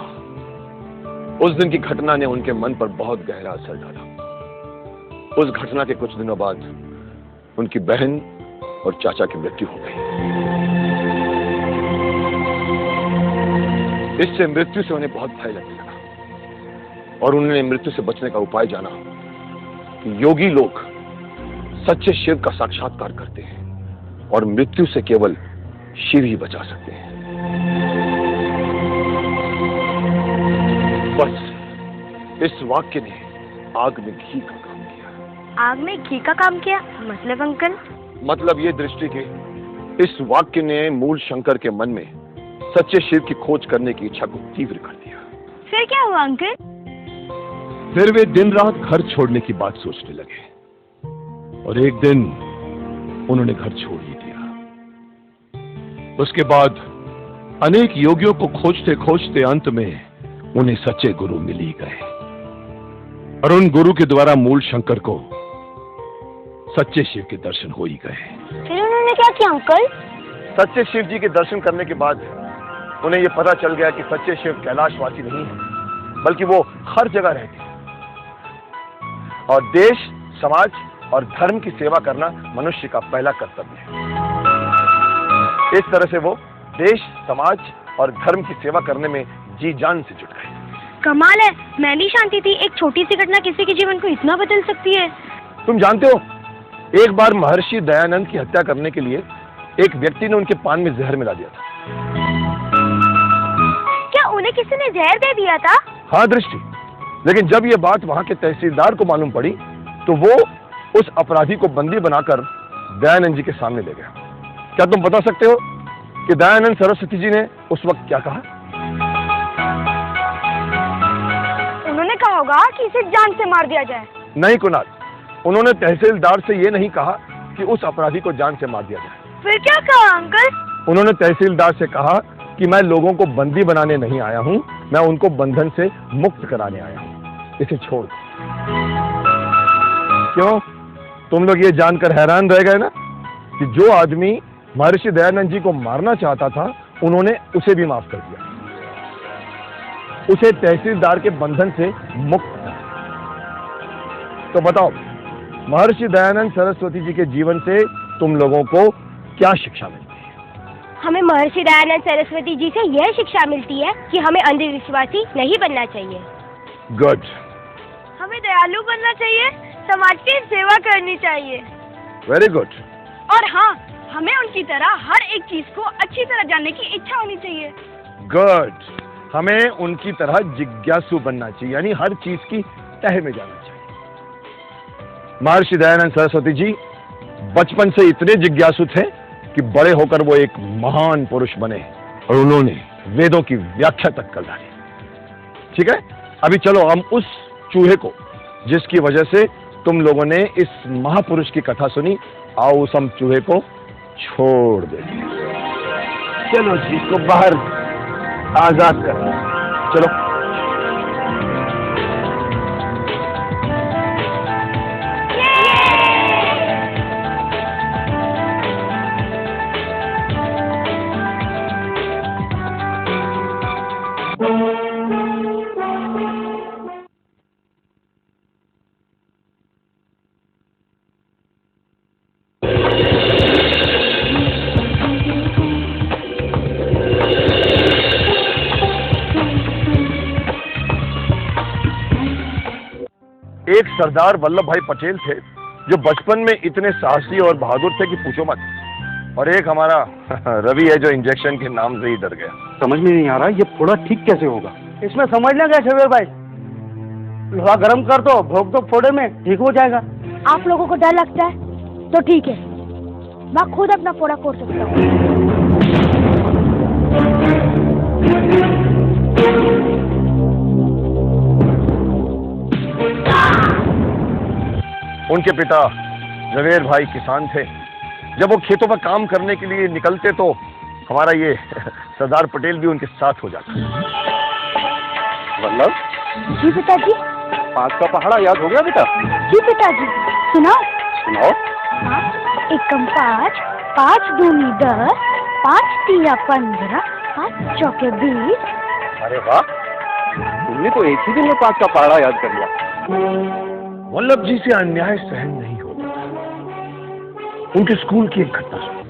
उस दिन की घटना ने उनके मन पर बहुत गहरा असर डाला। उस घटना के कुछ दिनों बाद उनकी बहन और चाचा की मृत्यु हो गई। इससे मृत्यु से उन्हें बहुत भय लगने लगा और उन्होंने मृत्यु से बचने का उपाय जाना कि योगी लोग सच्चे शिव का साक्षात्कार करते हैं और मृत्यु से केवल शिव ही बचा सकते हैं। बस इस वाक्य ने आग में घी का काम किया। आग में घी का काम किया मतलब अंकल? मतलब ये दृष्टि के इस वाक्य ने मूल शंकर के मन में सच्चे शिव की खोज करने की इच्छा को तीव्र कर दिया। फिर क्या हुआ अंकल? फिर वे दिन रात घर छोड़ने की बात सोचने लगे और एक दिन उन्होंने घर छोड़ ही दिया। उसके बाद अनेक योगियों को खोजते खोजते अंत में उन्हें सच्चे गुरु मिल ही गए और उन गुरु के द्वारा मूल शंकर को सच्चे शिव के दर्शन हो ही गए। फिर उन्होंने क्या किया अंकल? सच्चे शिव जी के दर्शन करने के बाद उन्हें यह पता चल गया कि सच्चे शिव कैलाशवासी नहीं है, बल्कि वो हर जगह रहते हैं और देश, समाज और धर्म की सेवा करना मनुष्य का पहला कर्तव्य है। इस तरह से वो देश, समाज और धर्म की सेवा करने में जी जान से जुट गए। कमाल है, मैं नहीं जानती थी एक छोटी सी घटना किसी के जीवन को इतना बदल सकती है। तुम जानते हो, एक बार महर्षि दयानंद की हत्या करने के लिए एक व्यक्ति ने उनके पान में जहर मिला दिया था। क्या उन्हें किसी ने जहर दे दिया था? हाँ दृष्टि, लेकिन जब ये बात वहां के तहसीलदार को मालूम पड़ी तो वो उस अपराधी को बंदी बनाकर दयानंद जी के सामने ले गया। क्या तुम बता सकते हो कि दयानंद सरस्वती जी ने उस वक्त क्या कहा? उन्होंने कहा होगा कि इसे जान से मार दिया जाए। नहीं कुणाल, उन्होंने तहसीलदार से ये नहीं कहा कि उस अपराधी को जान से मार दिया जाए। फिर क्या कहा अंकल? उन्होंने तहसीलदार से कहा कि मैं लोगों को बंदी बनाने नहीं आया हूं, मैं उनको बंधन से मुक्त कराने आया हूं, इसे छोड़ दो। क्यों, तुम लोग ये जानकर हैरान रह गए ना कि जो आदमी महर्षि दयानंद जी को मारना चाहता था उन्होंने उसे भी माफ कर दिया, उसे तहसीलदार के बंधन से मुक्त कर। तो बताओ, महर्षि दयानंद सरस्वती जी के जीवन से तुम लोगों को क्या शिक्षा मिलती है? हमें महर्षि दयानंद सरस्वती जी से यह शिक्षा मिलती है कि हमें अंधविश्वासी नहीं बनना चाहिए। गुड। हमें दयालु बनना चाहिए, समाज की सेवा करनी चाहिए। Very good. और हाँ, हमें उनकी तरह हर एक चीज को अच्छी तरह जानने की इच्छा होनी चाहिए। गुड। हमें उनकी तरह जिज्ञासु बनना चाहिए, यानी हर चीज की तह में जाना चाहिए। महर्षि दयानंद सरस्वती जी बचपन से इतने जिज्ञासु थे कि बड़े होकर वो एक महान पुरुष बने और उन्होंने वेदों की व्याख्या तक कर डाली। ठीक है, अभी चलो हम उस चूहे को जिसकी वजह से तुम लोगों ने इस महापुरुष की कथा सुनी, आओ उस हम चूहे को छोड़ देते हैं। चलो जी, इसको बाहर आजाद कर। चलो। एक सरदार वल्लभ भाई पटेल थे जो बचपन में इतने साहसी और बहादुर थे कि पूछो मत। और एक हमारा रवि है जो इंजेक्शन के नाम से ही डर गया। समझ में नहीं आ रहा ये फोड़ा ठीक कैसे होगा। इसमें समझना क्या शबीर भाई, लोहा गर्म कर दो, भोग दो फोड़े में, ठीक हो जाएगा। आप लोगों को डर लगता है तो ठीक है, मैं खुद अपना फोड़ा फोड़ सकता हूँ। उनके पिता जवेर भाई किसान थे। जब वो खेतों पर काम करने के लिए निकलते तो हमारा ये सरदार पटेल भी उनके साथ हो जाता। वल्लभ जी पिताजी। 5 का पहाड़ा याद हो गया बेटा? जी पिताजी। सुनाओ। सुनाओ। 1 5, 5 दूनी 10, 5 तिया 15, 5 चौके 20। अरे वाह, तुमने तो एक ही दिन में 5 का पहाड़ा याद कर लिया। वल्लभ जी से अन्याय सहन नहीं होता था। उनके स्कूल की एक घटना सुनो।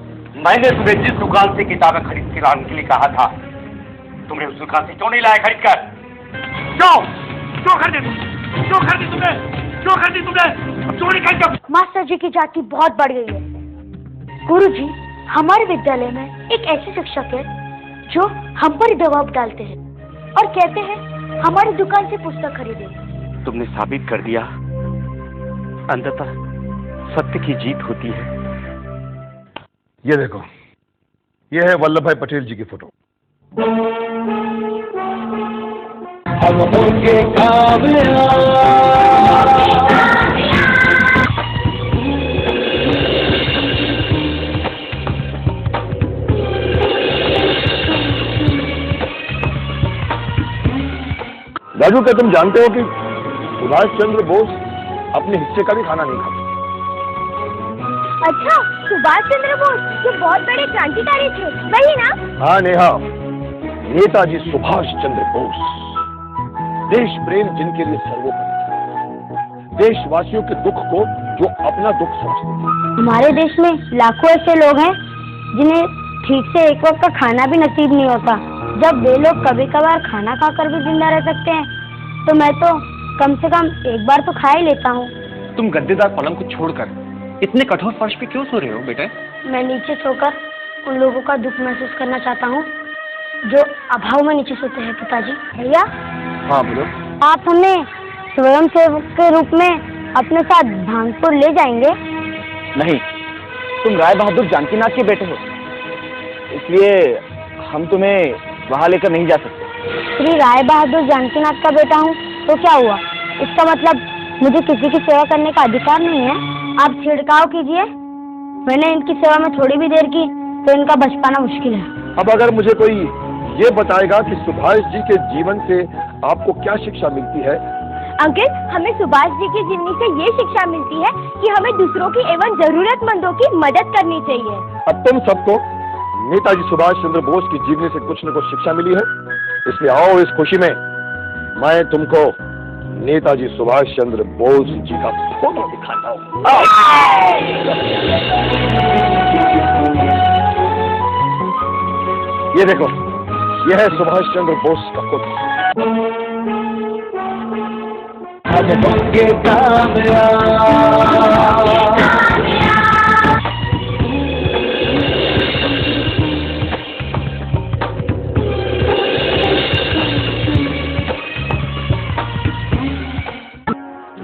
मैंने तुम्हें जिस दुकान से किताबें खरीद के लाने के लिए कहा था, तुमने उस दुकान से क्यों नहीं लाया खरीद कर? क्यों खरीदी तुमने? चोरी कर। मास्टर जी की जाति बहुत बढ़ गई है। गुरुजी, हमारे विद्यालय में एक ऐसे शिक्षक है जो हम पर दबाव डालते हैं और कहते हैं हमारी दुकान से पुस्तक खरीदे। तुमने साबित कर दिया, अंततः सत्य की जीत होती है। ये देखो, ये है वल्लभ भाई पटेल जी की फोटो। हम होंगे कामयाब। राजू, क्या तुम जानते हो कि सुभाष चंद्र बोस अपने हिस्से का भी खाना नहीं खाते? अच्छा, सुभाष चंद्र बोस जो बहुत बड़े क्रांतिकारी थे, वही ना? हाँ नेहा, नेताजी सुभाष चंद्र बोस, देश प्रेम जिनके लिए सर्वोपरि, देशवासियों के दुख को जो अपना दुख समझते थे। हमारे देश में लाखों ऐसे लोग हैं जिन्हें ठीक से एक वक्त का खाना भी नसीब नहीं होता। जब वे लोग कभी कभार खाना खाकर भी जिंदा रह सकते हैं, तो मैं तो कम से कम एक बार तो खा ही लेता हूँ। तुम गद्देदार पलंग को छोड़कर इतने कठोर फर्श पे क्यों सो रहे हो बेटे? मैं नीचे सोकर उन लोगों का दुख महसूस करना चाहता हूँ जो अभाव में नीचे सोते हैं। पिताजी। भैया। हाँ बोलो। आप हमें स्वयं सेवक के रूप में अपने साथ भांगपुर ले जाएंगे? नहीं, तुम राय बहादुर जानकीनाथ के बेटे हो, इसलिए हम तुम्हें वहां लेकर नहीं जा सकते। श्री राय बहादुर जानकीनाथ का बेटा हूँ तो क्या हुआ? इसका मतलब मुझे किसी की सेवा करने का अधिकार नहीं है? आप छिड़काव कीजिए, मैंने इनकी सेवा में थोड़ी भी देर की तो इनका बच पाना मुश्किल है। अब अगर मुझे कोई ये बताएगा कि सुभाष जी के जीवन से आपको क्या शिक्षा मिलती है? अंकल, हमें सुभाष जी की जीवनी से ये शिक्षा मिलती है कि हमें दूसरों की एवं जरूरतमंदों की मदद करनी चाहिए। अब तुम सबको नेताजी सुभाष चंद्र बोस की जीवनी से कुछ न कुछ शिक्षा मिली है, इसलिए आओ इस खुशी में मैं तुमको नेताजी सुभाष चंद्र बोस जी का फोटो दिखाता हूँ। ये देखो, यह है सुभाष चंद्र बोस का फोटो। हम होंगे कामयाब।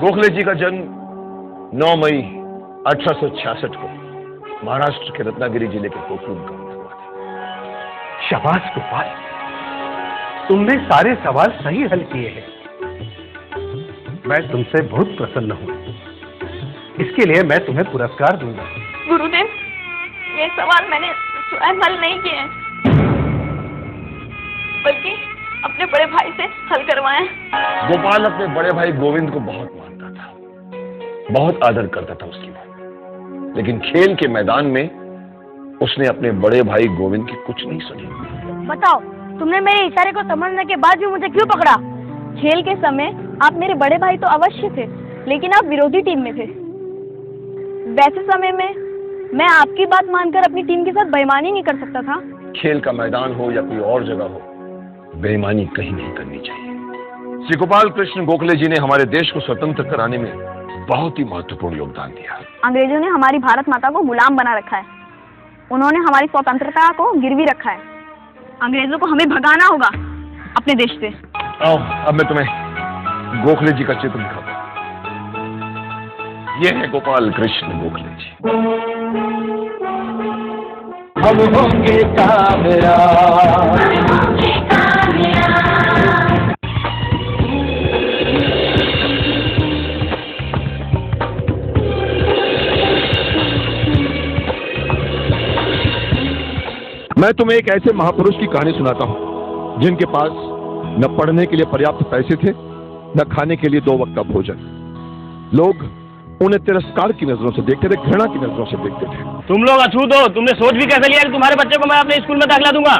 गोखले जी का जन्म 9 मई 1866 को महाराष्ट्र के रत्नागिरी जिले के कोथरूड गांव में हुआ था। शाबाश गोपाल, तुमने सारे सवाल सही हल किए हैं। मैं तुमसे बहुत प्रसन्न हूँ। इसके लिए मैं तुम्हें पुरस्कार दूंगा। गुरुदेव, ये सवाल मैंने स्वयं हल नहीं किए। बल्कि अपने बड़े भाई से हल करवाएं। गोपाल अपने बड़े भाई गोविंद को बहुत मानता था, बहुत आदर करता था उसकी बात, लेकिन खेल के मैदान में उसने अपने बड़े भाई गोविंद की कुछ नहीं सुनी। बताओ, तुमने मेरे इशारे को समझने के बाद भी मुझे क्यों पकड़ा? खेल के समय आप मेरे बड़े भाई तो अवश्य थे, लेकिन आप विरोधी टीम में थे। वैसे समय में मैं आपकी बात मानकर अपनी टीम के साथ बेईमानी नहीं कर सकता था। खेल का मैदान हो या कोई और जगह हो, बेईमानी कहीं नहीं करनी चाहिए। श्री गोपाल कृष्ण गोखले जी ने हमारे देश को स्वतंत्र कराने में बहुत ही महत्वपूर्ण योगदान दिया। अंग्रेजों ने हमारी भारत माता को गुलाम बना रखा है, उन्होंने हमारी स्वतंत्रता को गिरवी रखा है। अंग्रेजों को हमें भगाना होगा अपने देश से। आओ, अब मैं तुम्हें गोखले जी का चित्र दिखाता हूं। ये है गोपाल कृष्ण गोखले जी। हम होंगे कामयाब, मैं तुम्हें एक ऐसे महापुरुष की कहानी सुनाता हूं जिनके पास न पढ़ने के लिए पर्याप्त पैसे थे, न खाने के लिए 2 वक्त का भोजन। लोग उन्हें तिरस्कार की नजरों से देखते थे, घृणा की नजरों से देखते थे। तुम लोग अछूत हो, तुमने सोच भी कैसे लिया कि तुम्हारे बच्चे को मैं अपने स्कूल में दाखिला दूंगा?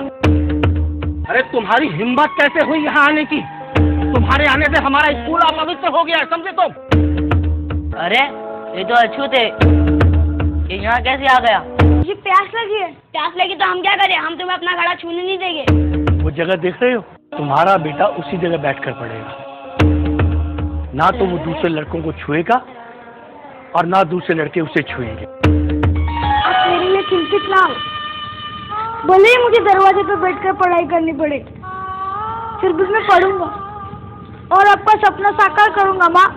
अरे तुम्हारी हिम्मत कैसे हुई यहाँ आने की? तुम्हारे आने से हमारा स्कूल अपवित्र हो गया, समझे तुम? अरे ये तो अछूत है, ये यहाँ कैसे आ गया? मुझे प्यास लगी है। प्यास लगी तो हम क्या करें? हम तुम्हें अपना घड़ा छूने नहीं देंगे। वो जगह देख रहे हो? तुम्हारा बेटा उसी जगह बैठकर पढ़ेगा। ना तो वो दूसरे लड़कों को छुएगा और ना दूसरे लड़के उसे छुएंगे। आप मेरे लिए चिंतित ना हो, भले ही मुझे दरवाजे पर बैठकर पढ़ाई करनी पड़े, फिर भी मैं पढ़ूंगा और आपका सपना साकार करूंगा। माँ,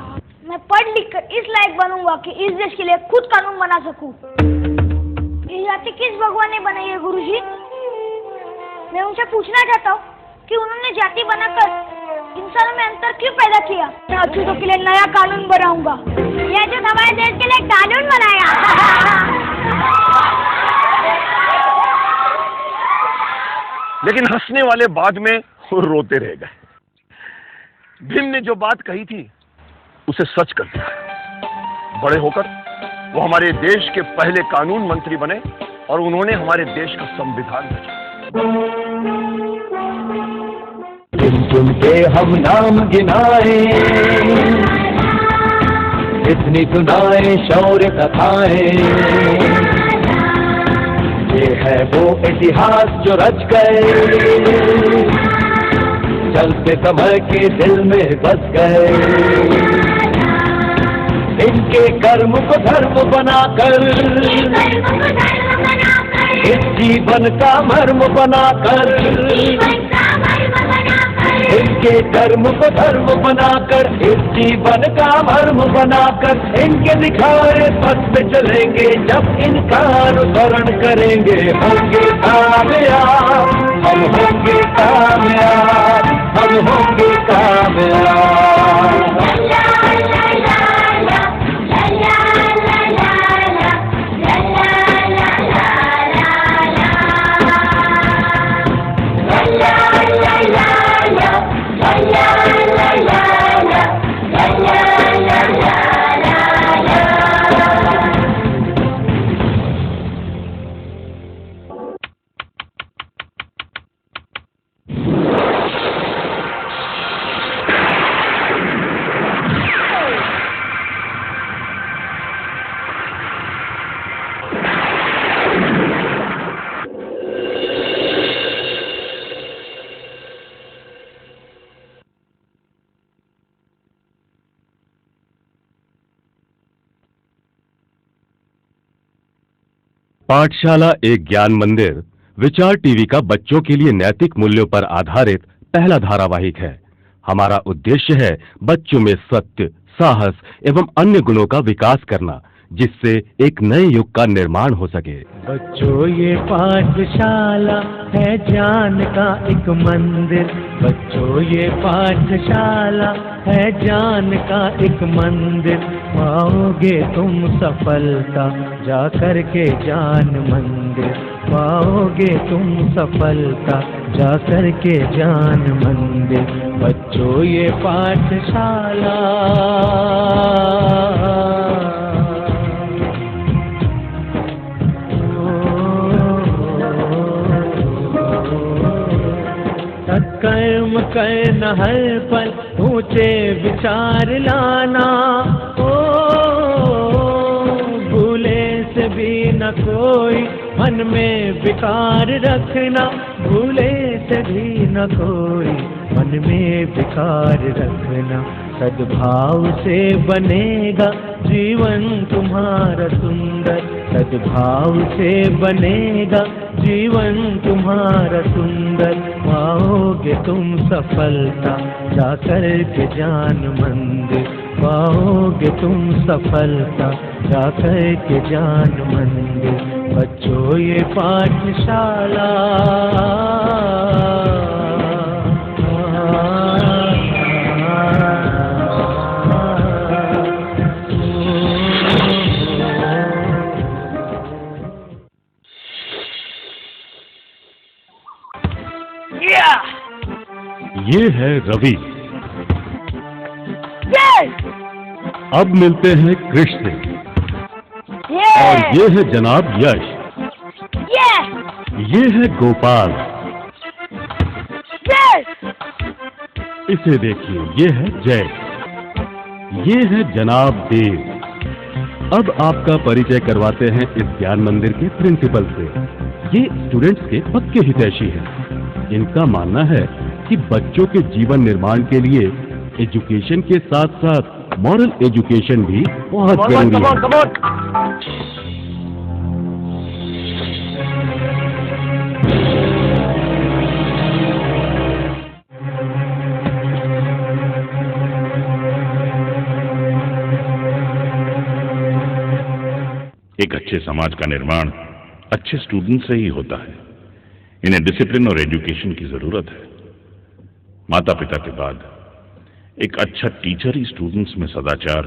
मैं पढ़ लिख कर इस लायक बनूंगा कि इस देश के लिए खुद कानून बना सकूं। ये जाति किस भगवान ने बनाई है गुरुजी? मैं उनसे पूछना चाहता हूँ कि उन्होंने जाति बनाकर इंसानों में अंतर क्यों पैदा किया? मैं अछूतों के लिए नया कानून बनाऊंगा। ये जो हमारे देश के लिए कानून बनाया। लेकिन हंसने वाले बाद में वो रोते रह गए। भीम ने जो बात कही थी उसे सच कर दिया। बड़े होकर वो हमारे देश के पहले कानून मंत्री बने और उन्होंने हमारे देश का संविधान रचा। चुन चुन के हम नाम गिनाए, इतनी सुनाए शौर्य कथाएं। ये है वो इतिहास जो रच गए, चलते समय के दिल में बस गए। इनके कर्म को धर्म बनाकर, इस जीवन का मर्म बनाकर, इनके कर्म को धर्म बनाकर, इस जीवन का मर्म बनाकर, इनके दिखाए पथ पे चलेंगे, जब इनका अनुसरण करेंगे होंगे कामयाब, हम होंगे कामयाब, हम होंगे कामयाब। पाठशाला एक ज्ञान मंदिर विचार टीवी का बच्चों के लिए नैतिक मूल्यों पर आधारित पहला धारावाहिक है। हमारा उद्देश्य है बच्चों में सत्य, साहस एवं अन्य गुणों का विकास करना, जिससे एक नए युग का निर्माण हो सके। बच्चों ये पाठशाला है ज्ञान का एक मंदिर, बच्चों ये पाठशाला है ज्ञान का एक मंदिर, पाओगे तुम सफलता जा कर के ज्ञान मंदिर, पाओगे तुम सफलता जा कर के ज्ञान मंदिर। बच्चों ये पाठशाला कर्म करना हर पल ऊंचे विचार लाना। ओ भूले से भी न कोई मन में विकार रखना, भूले से भी न कोई मन में विकार रखना। सद्भाव से बनेगा जीवन तुम्हारा सुंदर, सद्भाव से बनेगा जीवन तुम्हारा सुंदर। पाओगे तुम सफलता जाकर के ज्ञान मंदिर, पाओगे तुम सफलता जाकर के ज्ञान मंदिर। बच्चों ये पाठशाला ये है रवि। अब मिलते हैं कृष से। और ये है जनाब यश। ये है गोपाल। इसे देखिए, ये है जय। ये है जनाब देव। अब आपका परिचय करवाते हैं इस ज्ञान मंदिर के प्रिंसिपल से। ये स्टूडेंट्स के पक्के हितैषी हैं। इनका मानना है कि बच्चों के जीवन निर्माण के लिए एजुकेशन के साथ साथ मॉरल एजुकेशन भी बहुत जरूरी है। एक अच्छे समाज का निर्माण अच्छे स्टूडेंट से ही होता है। इन्हें डिसिप्लिन और एजुकेशन की जरूरत है। माता पिता के बाद एक अच्छा टीचर ही स्टूडेंट्स में सदाचार,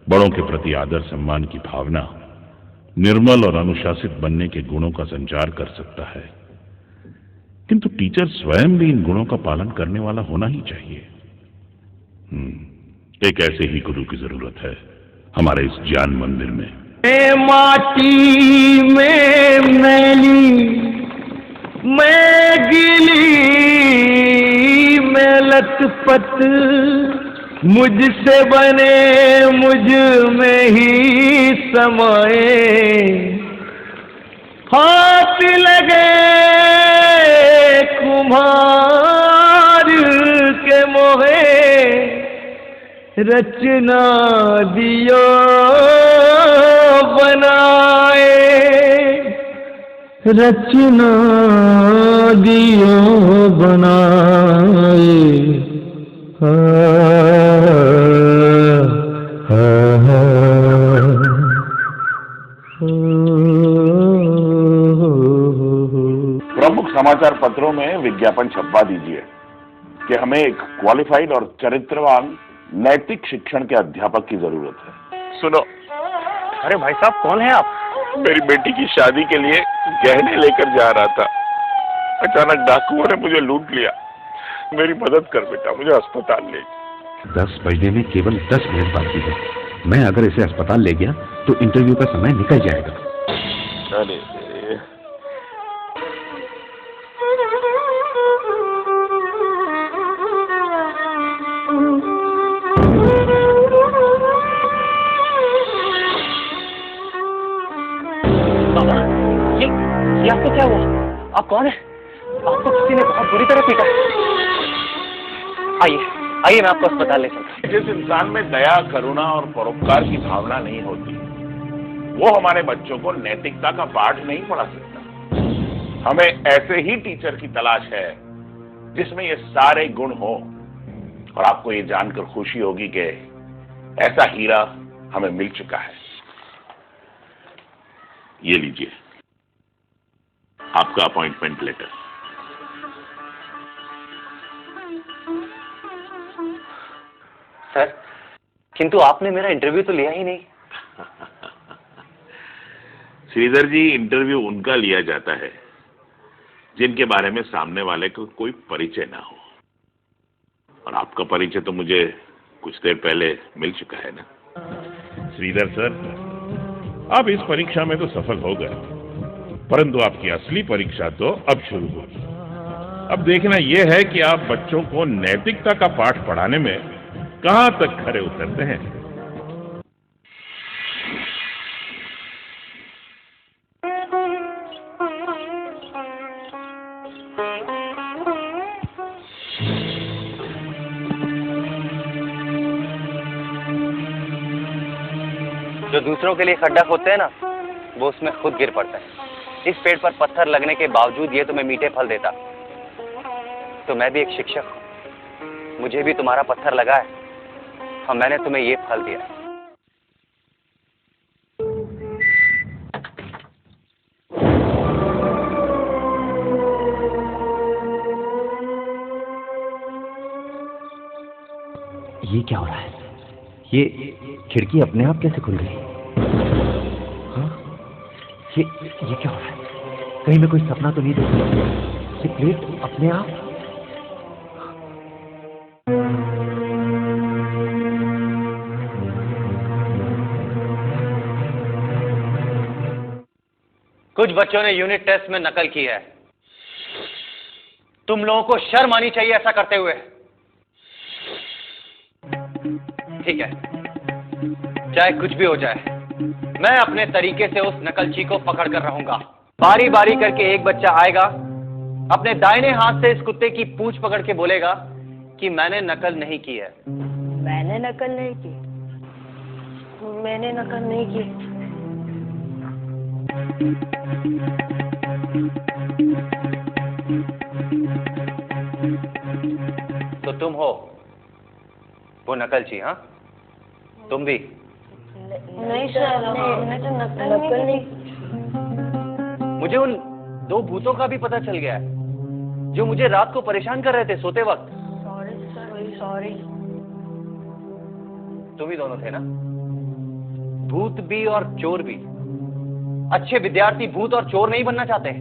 बड़ों के प्रति आदर सम्मान की भावना, निर्मल और अनुशासित बनने के गुणों का संचार कर सकता है। किंतु टीचर स्वयं भी इन गुणों का पालन करने वाला होना ही चाहिए। एक ऐसे ही गुरु की जरूरत है हमारे इस ज्ञान मंदिर में। माटी में मैली मैं गिली मैं लथपथ, मुझसे बने मुझ में ही समाए। हाथ लगे कुम्हार के मोहे, रचना दियो बनाए। रचना दियो बनाए। प्रमुख समाचार पत्रों में विज्ञापन छपवा दीजिए कि हमें एक क्वालिफाइड और चरित्रवान नैतिक शिक्षण के अध्यापक की जरूरत है। सुनो। अरे भाई साहब, कौन है आप? मेरी बेटी की शादी के लिए गहने लेकर जा रहा था, अचानक डाकुओं ने मुझे लूट लिया। मेरी मदद कर बेटा, मुझे अस्पताल ले। 10 बजने में केवल 10 मिनट बाकी है। मैं अगर इसे अस्पताल ले गया तो इंटरव्यू का समय निकल जाएगा। अरे ये आपको क्या हुआ? आप कौन है? आपको किसी ने बहुत बुरी तरह पीटा। आइए आइए, मैं आपको अस्पताल ले चलता हूं। जिस इंसान में दया, करुणा और परोपकार की भावना नहीं होती, वो हमारे बच्चों को नैतिकता का पाठ नहीं पढ़ा सकता। हमें ऐसे ही टीचर की तलाश है जिसमें ये सारे गुण हो। और आपको ये जानकर खुशी होगी कि ऐसा हीरा हमें मिल चुका है। ये लीजिए आपका अपॉइंटमेंट लेटर। सर, किंतु आपने मेरा इंटरव्यू तो लिया ही नहीं। श्रीधर जी, इंटरव्यू उनका लिया जाता है जिनके बारे में सामने वाले को कोई परिचय ना हो, और आपका परिचय तो मुझे कुछ देर पहले मिल चुका है ना। श्रीधर सर, आप इस परीक्षा में तो सफल हो गए, परंतु आपकी असली परीक्षा तो अब शुरू होगी। अब देखना यह है कि आप बच्चों को नैतिकता का पाठ पढ़ाने में कहां तक खरे उतरते हैं। जो दूसरों के लिए खड्डा खोदते हैं ना, वो उसमें खुद गिर पड़ते हैं। इस पेड़ पर पत्थर लगने के बावजूद ये तुम्हें मीठे फल देता, तो मैं भी एक शिक्षक हूं, मुझे भी तुम्हारा पत्थर लगा है और मैंने तुम्हें ये फल दिया। ये क्या हो रहा है? ये खिड़की अपने आप कैसे खुल गई? हाँ? ये क्या हो रहा है? कहीं मैं कोई सपना तो नहीं देख रहा? ये प्लेट अपने आप? कुछ बच्चों ने यूनिट टेस्ट में नकल की है। तुम लोगों को शर्म आनी चाहिए ऐसा करते हुए। ठीक है, चाहे कुछ भी हो जाए, मैं अपने तरीके से उस नकलची को पकड़ कर रहूंगा। बारी बारी करके एक बच्चा आएगा, अपने दाहिने हाथ से इस कुत्ते की पूंछ पकड़ के बोलेगा कि मैंने नकल नहीं की है। मैंने नकल नहीं की। मैंने नकल नहीं की। तो तुम हो वो नकलची? हाँ, तुम भी? नहीं सर, हमने तो नकल नहीं। मुझे उन दो भूतों का भी पता चल गया है जो मुझे रात को परेशान कर रहे थे सोते वक्त। Sorry sir, sorry. तुम ही दोनों थे ना? भूत भी और चोर भी। अच्छे विद्यार्थी भूत और चोर नहीं बनना चाहते।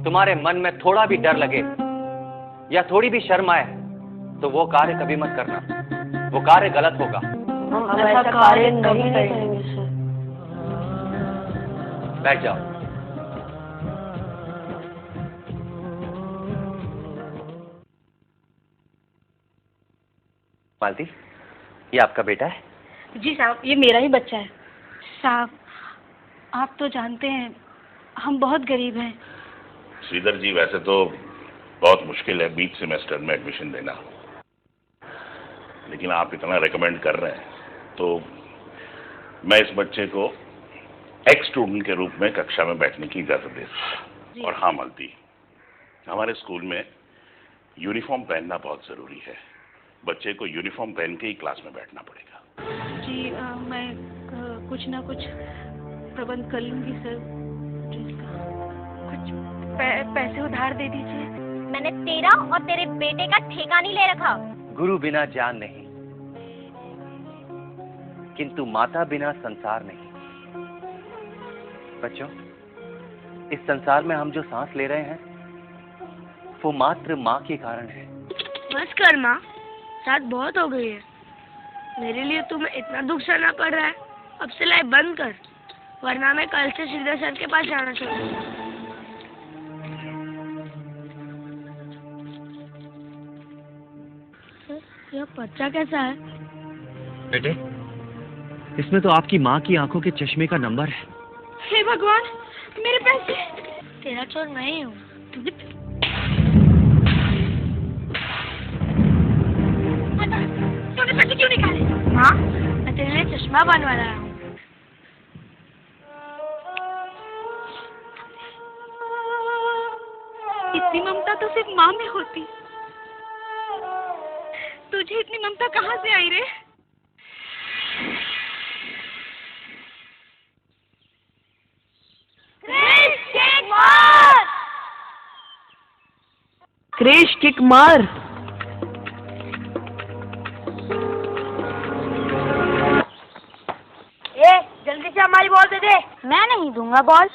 तुम्हारे मन में थोड़ा भी डर लगे या थोड़ी भी शर्म आए तो वो कार्य कभी मत करना, वो कार्य गलत होगा। हम ऐसा कार्य नहीं करेंगे सर। बैठ जाओ। मालती, ये आपका बेटा है? जी साहब, ये मेरा ही बच्चा है। साहब, आप तो जानते हैं हम बहुत गरीब हैं। श्रीधर जी, वैसे तो बहुत मुश्किल है बीच सेमेस्टर में एडमिशन देना, लेकिन आप इतना रेकमेंड कर रहे हैं तो मैं इस बच्चे को एक्स स्टूडेंट के रूप में कक्षा में बैठने की इजाजत दे सकता। और हाँ मालती, हमारे स्कूल में यूनिफॉर्म पहनना बहुत जरूरी है। बच्चे को यूनिफॉर्म पहन के ही क्लास में बैठना पड़ेगा। जी मैं कुछ ना कुछ प्रबंध कर लूंगी सर। कुछ पैसे उधार दे दीजिए। मैंने तेरा और तेरे बेटे का ठेका नहीं ले रखा। गुरु बिना ज्ञान नहीं, किंतु माता बिना संसार नहीं। बच्चों, इस संसार में हम जो सांस ले रहे हैं वो मात्र माँ के कारण है। बस कर माँ, रात बहुत हो गई है। मेरे लिए तुम्हें इतना दुख सहना पड़ रहा है। अब सिलाई बंद कर, वरना मैं कल से श्रीधर सर के पास जाना चाहूँगा। यह बच्चा कैसा है? बेटे, इसमें तो आपकी माँ की आंखों के चश्मे का नंबर है। हे भगवान, मेरे पैसे! तेरा चोर मैं ही हूँ। तूने पैसे क्यों निकाले? माँ, मैं तेरे लिए चश्मा बनवा रहा हूँ। इतनी ममता तो सिर्फ माँ में होती। तुझे इतनी ममता कहाँ से आई रे? क्रेश किक मार। जल्दी से हमारी बॉल दे दे दे। मैं नहीं दूंगा बॉल।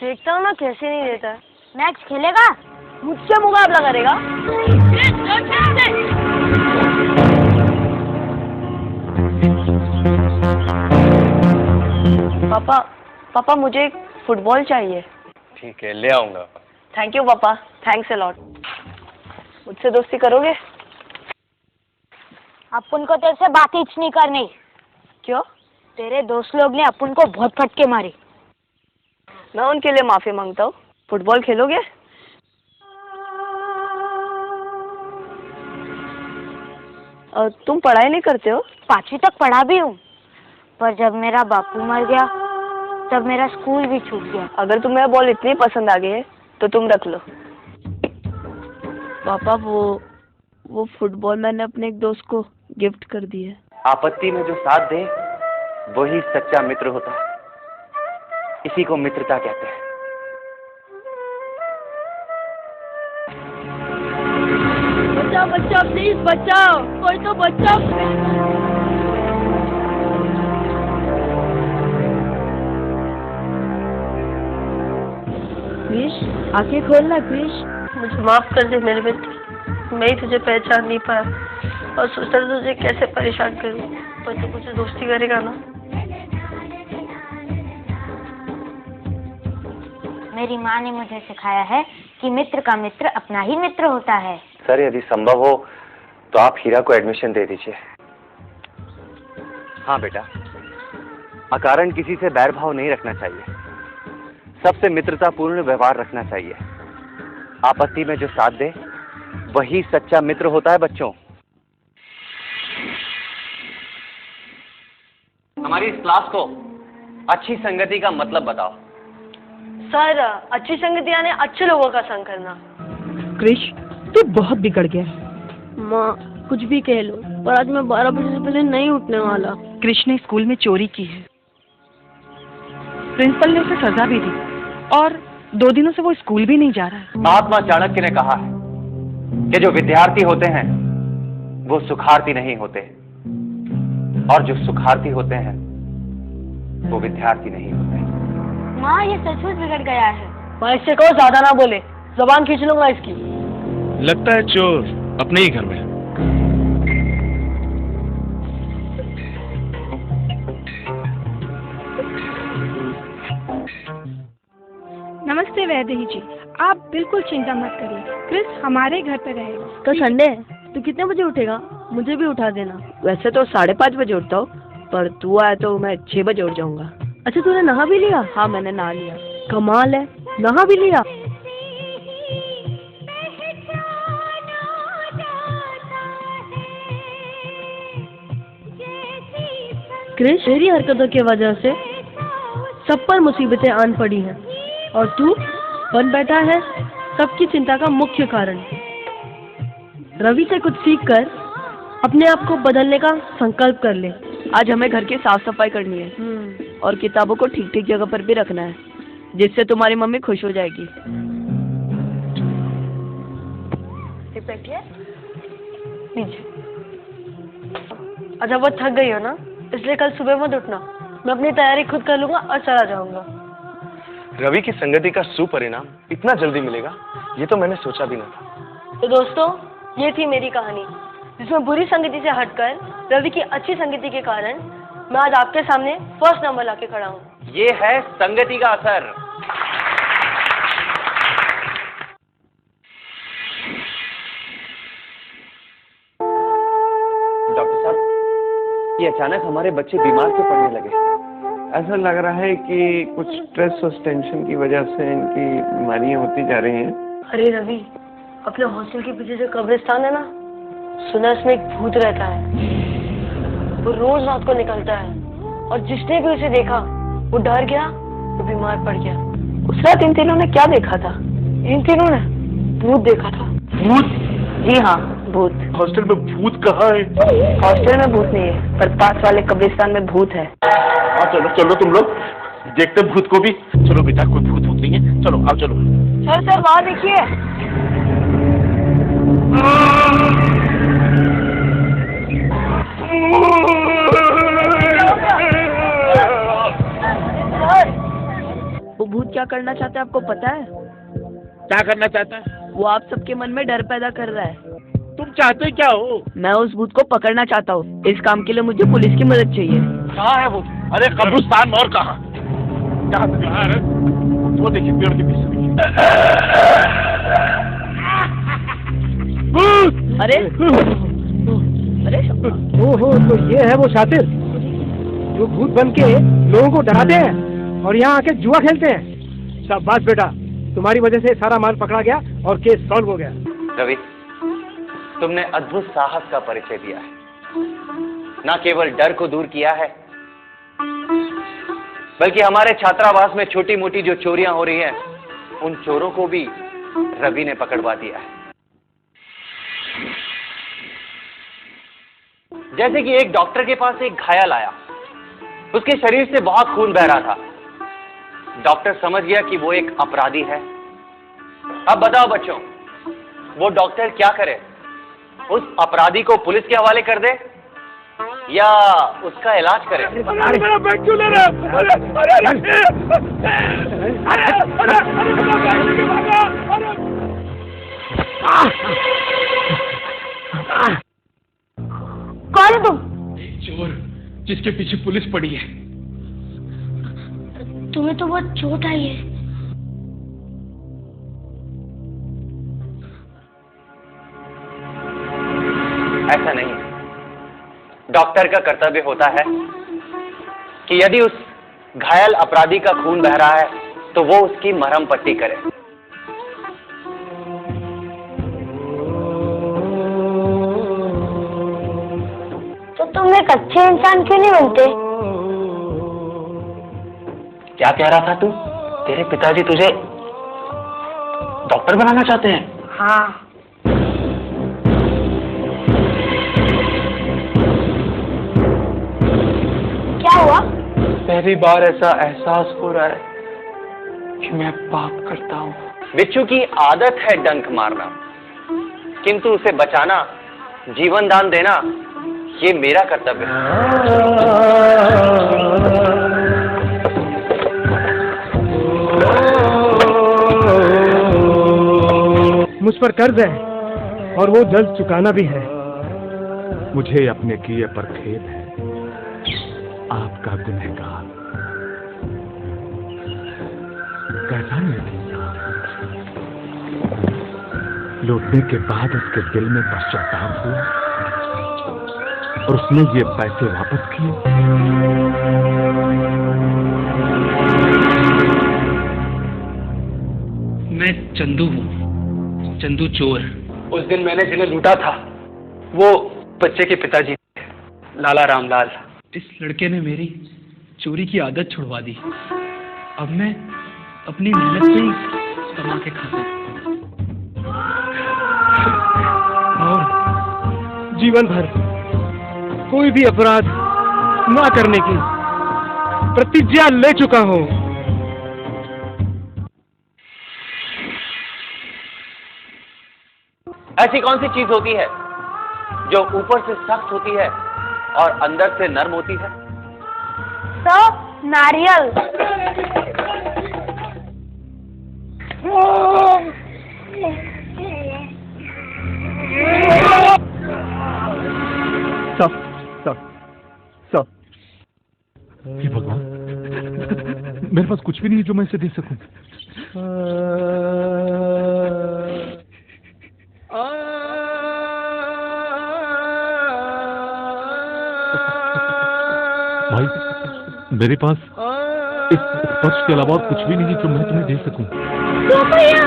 देखता हूँ मैं कैसे नहीं देता। मैच खेलेगा? मुझसे मुकाबला करेगा? पापा पापा मुझे एक फुटबॉल चाहिए। ठीक है, ले आऊंगा। थैंक यू पापा, थैंक्स अ लॉट। मुझसे दोस्ती करोगे? अपन को तेरे से बात ही नहीं करनी। क्यों? तेरे दोस्त लोग ने अपन को बहुत फटके मारे। मैं उनके लिए माफी मांगता हूँ। फुटबॉल खेलोगे? तुम पढ़ाई नहीं करते हो? 5वीं तक पढ़ा भी हूँ, पर जब मेरा बापू मर गया तब मेरा स्कूल भी छूट गया। अगर तुम्हें बॉल इतनी पसंद आ गई है तो तुम रख लो। पापा वो फुटबॉल मैंने अपने एक दोस्त को गिफ्ट कर दी है। आपत्ति में जो साथ दे वही सच्चा मित्र होता है। इसी को मित्रता कहते हैं। बचाओ बचाओ, प्लीज बचाओ, कोई तो बचाओ। क्रिश, आंखें खोलना क्रिश। मुझे माफ कर दे मेरे मित्र, मैं ही तुझे पहचान नहीं पाया और सोचता था तुझे कैसे परेशान करूं, पर तू मुझसे दोस्ती करेगा ना? मेरी माँ ने मुझे सिखाया है कि मित्र का मित्र अपना ही मित्र होता है। सर, यदि संभव हो तो आप हीरा को एडमिशन दे दीजिए। हाँ बेटा, अकारण किसी से बैर भाव नहीं रखना चाहिए। सबसे मित्रतापूर्ण व्यवहार रखना चाहिए। आपत्ति में जो साथ दे वही सच्चा मित्र होता है बच्चों। हमारी इस क्लास को अच्छी संगति का मतलब बताओ। सर, अच्छी संगति यानी अच्छे लोगों का संग करना। क्रिश, तू बहुत बिगड़ गया। माँ, कुछ भी कह लो, पर आज मैं 12 बजे से पहले नहीं उठने वाला। कृष्ण ने स्कूल में चोरी की है। प्रिंसिपल ने उसे सजा भी दी और 2 दिनों से वो स्कूल भी नहीं जा रहा है। महात्मा चाणक्य ने कहा है कि जो विद्यार्थी होते हैं वो सुखार्थी नहीं होते, और जो सुखार्थी होते हैं वो विद्यार्थी नहीं होते। माँ, ये सचमुच बिगड़ गया है। माँ, इससे कहो ज्यादा ना बोले, जबान खींच लूंगा इसकी। लगता है चोर अपने ही घर में। नमस्ते वैदेही जी, आप बिल्कुल चिंता मत करिए, क्रिस हमारे घर पे रहेगा। तो संडे है, तू कितने बजे उठेगा? मुझे भी उठा देना। वैसे तो 5:30 बजे उठता हूँ, पर तू आया तो मैं 6 बजे उठ जाऊंगा। अच्छा, तूने नहा भी लिया? हाँ, मैंने नहा लिया। कमाल है, नहा भी लिया। क्रिश, तेरी हरकतों की वजह से सब पर मुसीबतें आन पड़ी हैं और तू बन बैठा है सबकी चिंता का मुख्य कारण। रवि से कुछ सीख कर अपने आप को बदलने का संकल्प कर ले। आज हमें घर की साफ सफाई करनी है और किताबों को ठीक ठीक जगह पर भी रखना है, जिससे तुम्हारी मम्मी खुश हो जाएगी। अच्छा, वो थक गई हो ना, इसलिए कल सुबह मत उठना। मैं अपनी तैयारी खुद कर लूंगा और चला जाऊंगा। रवि की संगति का सुपरिणाम इतना जल्दी मिलेगा, ये तो मैंने सोचा भी न था। तो दोस्तों, ये थी मेरी कहानी, जिसमें बुरी संगति से हटकर रवि की अच्छी संगति के कारण मैं आज आपके सामने फर्स्ट नंबर लाके खड़ा हूँ। ये है संगति का असर। डॉक्टर साहब, ये अचानक हमारे बच्चे बीमार क्यों पड़ने लगे? ऐसा लग रहा है कि कुछ स्ट्रेस और टेंशन की वजह से इनकी बीमारियां होती जा रही हैं। अरे रवि, अपने हॉस्टल के पीछे जो कब्रिस्तान है ना, सुना इसमें एक भूत रहता है। वो रोज रात को निकलता है और जिसने भी उसे देखा वो डर गया, वो बीमार पड़ गया। उस रात इन तीनों ने क्या देखा था? इन तीनों ने भूत देखा था। भूत? जी हाँ, भूत। हॉस्टल में भूत कहाँ है? हॉस्टल में भूत नहीं है, पर पास वाले कब्रिस्तान में भूत है। हाँ, चलो चलो तुम लोग देखते भूत को भी। चलो बेटा, कोई भूत नहीं है, चलो आओ चलो। सर वहाँ देखिए। वो भूत क्या करना चाहता है आपको पता है? क्या करना चाहता है? वो आप सबके मन में डर पैदा कर रहा है। तुम चाहते क्या हो? मैं उस भूत को पकड़ना चाहता हूँ। इस काम के लिए मुझे पुलिस की मदद चाहिए। कहाँ है वो? अरे कब्रिस्तान में। और कहाँ? कहाँ है? वो देखिए पेड़ के पीछे देखिए। अरे अरे ओहो, तो ये है वो शातिर जो भूत बन के लोगों को डराते हैं और यहाँ आके जुआ खेलते हैं। शाबाश बेटा, तुम्हारी वजह से सारा माल पकड़ा गया और केस सॉल्व हो गया। रवि, तुमने अद्भुत साहस का परिचय दिया है। न केवल डर को दूर किया है, बल्कि हमारे छात्रावास में छोटी मोटी जो चोरियां हो रही हैं, उन चोरों को भी रवि ने पकड़वा दिया है। जैसे कि एक डॉक्टर के पास एक घायल आया, उसके शरीर से बहुत खून बह रहा था। डॉक्टर समझ गया कि वो एक अपराधी है। अब बताओ बच्चों, वो डॉक्टर क्या करे? उस अपराधी को पुलिस के हवाले कर दे या उसका इलाज करे? कौन है तुम? चोर जिसके पीछे पुलिस पड़ी है। तुम्हें तो बहुत चोट आई है। ऐसा नहीं है। डॉक्टर का कर्तव्य होता है कि यदि उस घायल अपराधी का खून बह रहा है तो वो उसकी मरहम पट्टी करे। तो तुम एक अच्छे इंसान क्यों नहीं बनते? क्या कह रहा था तू? तेरे पिताजी तुझे डॉक्टर बनाना चाहते हैं? हाँ। क्या हुआ? पहली बार ऐसा एहसास हो रहा है कि मैं पाप करता हूँ। बिच्छू की आदत है डंक मारना, किंतु उसे बचाना, जीवन दान देना, ये मेरा कर्तव्य है। मुझ पर कर्ज है और वो जल्द चुकाना भी है। मुझे अपने किए पर खेद है, आपका गुनहगार। कैसा निर्दयी, लूटने के बाद उसके दिल में पश्चाताप हुआ और उसने ये पैसे वापस किए। मैं चंदू हूँ, चंदू चोर। उस दिन मैंने जिन्हें लूटा था वो बच्चे के पिताजी थे, लाला रामलाल। इस लड़के ने मेरी चोरी की आदत छुड़वा दी। अब मैं अपनी मेहनत से ही कमा के खाता हूँ और जीवन भर कोई भी अपराध ना करने की प्रतिज्ञा ले चुका हूँ। ऐसी कौन सी चीज होती है जो ऊपर से सख्त होती है और अंदर से नर्म होती है? तो नारियल। सब सब सब। हे भगवान, मेरे पास कुछ भी नहीं है जो मैं इसे दे सकूं। भाई, मेरे पास इस स्पर्श के अलावा कुछ भी नहीं जो मैं तुम्हें दे सकूं। तो भैया,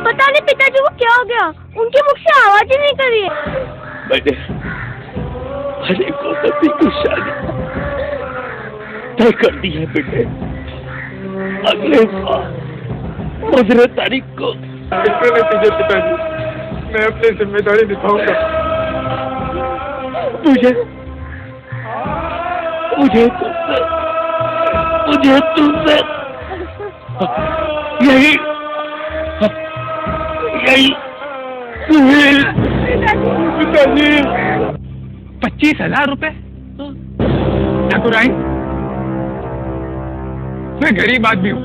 पता नहीं पिताजी को क्या हो गया, उनके मुख से आवाज ही नहीं कर रही है। मैंने हरी गोमती की शादी तय कर दी है बेटे। अगले साल 15 तारीख को। तुझे पिताजी, मैं अपनी जिम्मेदारी निभाऊंगा। मुझे तुमसे यही सुहेल। पिताजी, 25,000 रुपए? ठाकुराइन, मैं गरीब आदमी हूँ,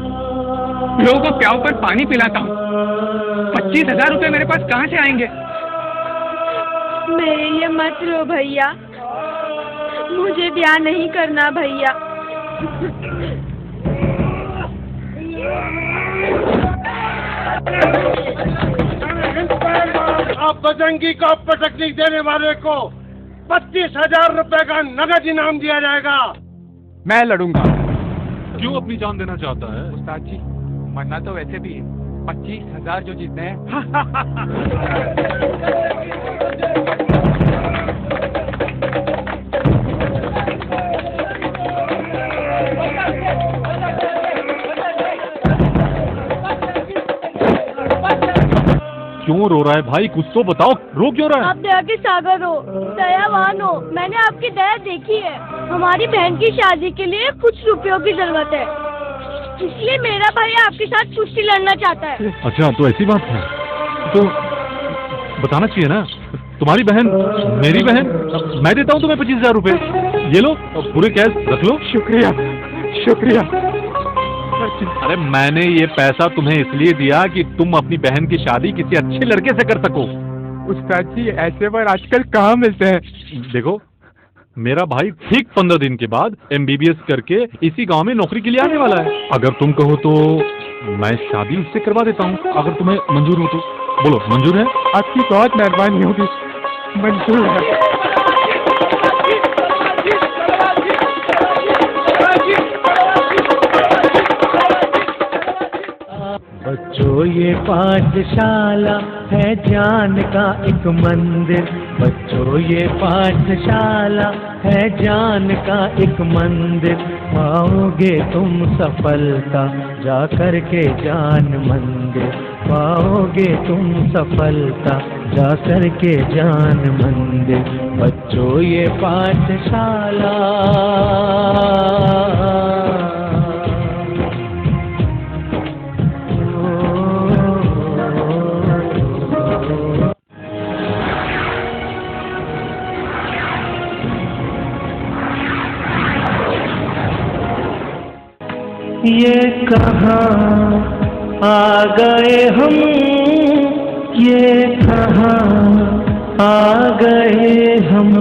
लोगों को प्याऊ पर पानी पिलाता हूँ। 25,000 रुपए मेरे पास कहाँ से आएंगे? मेरे लिए मत रो भैया, मुझे ब्याह नहीं करना भैया। आप बजरंगी को पटकनी देने वाले को 25,000 रुपए का नगद इनाम दिया जाएगा। मैं लड़ूंगा। क्यों अपनी जान देना चाहता है? उस्ताद जी, मरना तो वैसे भी 25,000 जो जीतने हैं। क्यों रो रहा है भाई? कुछ तो बताओ, रो क्यों रहा है? आप दया के सागर हो, दयावान हो। मैंने आपकी दया देखी है। हमारी बहन की शादी के लिए कुछ रुपयों की जरूरत है, इसलिए मेरा भाई आपके साथ कुश्ती लड़ना चाहता है। अच्छा, तो ऐसी बात है तो बताना चाहिए ना। तुम्हारी बहन मेरी बहन, मैं देता हूँ तुम्हें 25,000 रुपए। ये लो, पूरे कैश रख लो। शुक्रिया शुक्रिया। अरे मैंने ये पैसा तुम्हें इसलिए दिया कि तुम अपनी बहन की शादी किसी अच्छे लड़के से कर सको। उस्ताद जी, ऐसे पर आजकल कहाँ मिलते हैं? देखो, मेरा भाई ठीक 15 दिन के बाद MBBS करके इसी गांव में नौकरी के लिए आने वाला है। अगर तुम कहो तो मैं शादी उससे करवा देता हूँ, अगर तुम्हें मंजूर हो तो। बोलो, मंजूर है? आपकी बहुत मेहरबानी होगी। मंजूर है। बच्चों ये पाठशाला है ज्ञान का एक मंदिर। बच्चों ये पाठशाला है ज्ञान का एक मंदिर। पाओगे तुम सफलता जा कर के ज्ञान मंदिर। पाओगे तुम सफलता जा कर के ज्ञान मंदिर। बच्चों ये पाठशाला। ये कहाँ आ गए हम, ये कहाँ आ गए हम।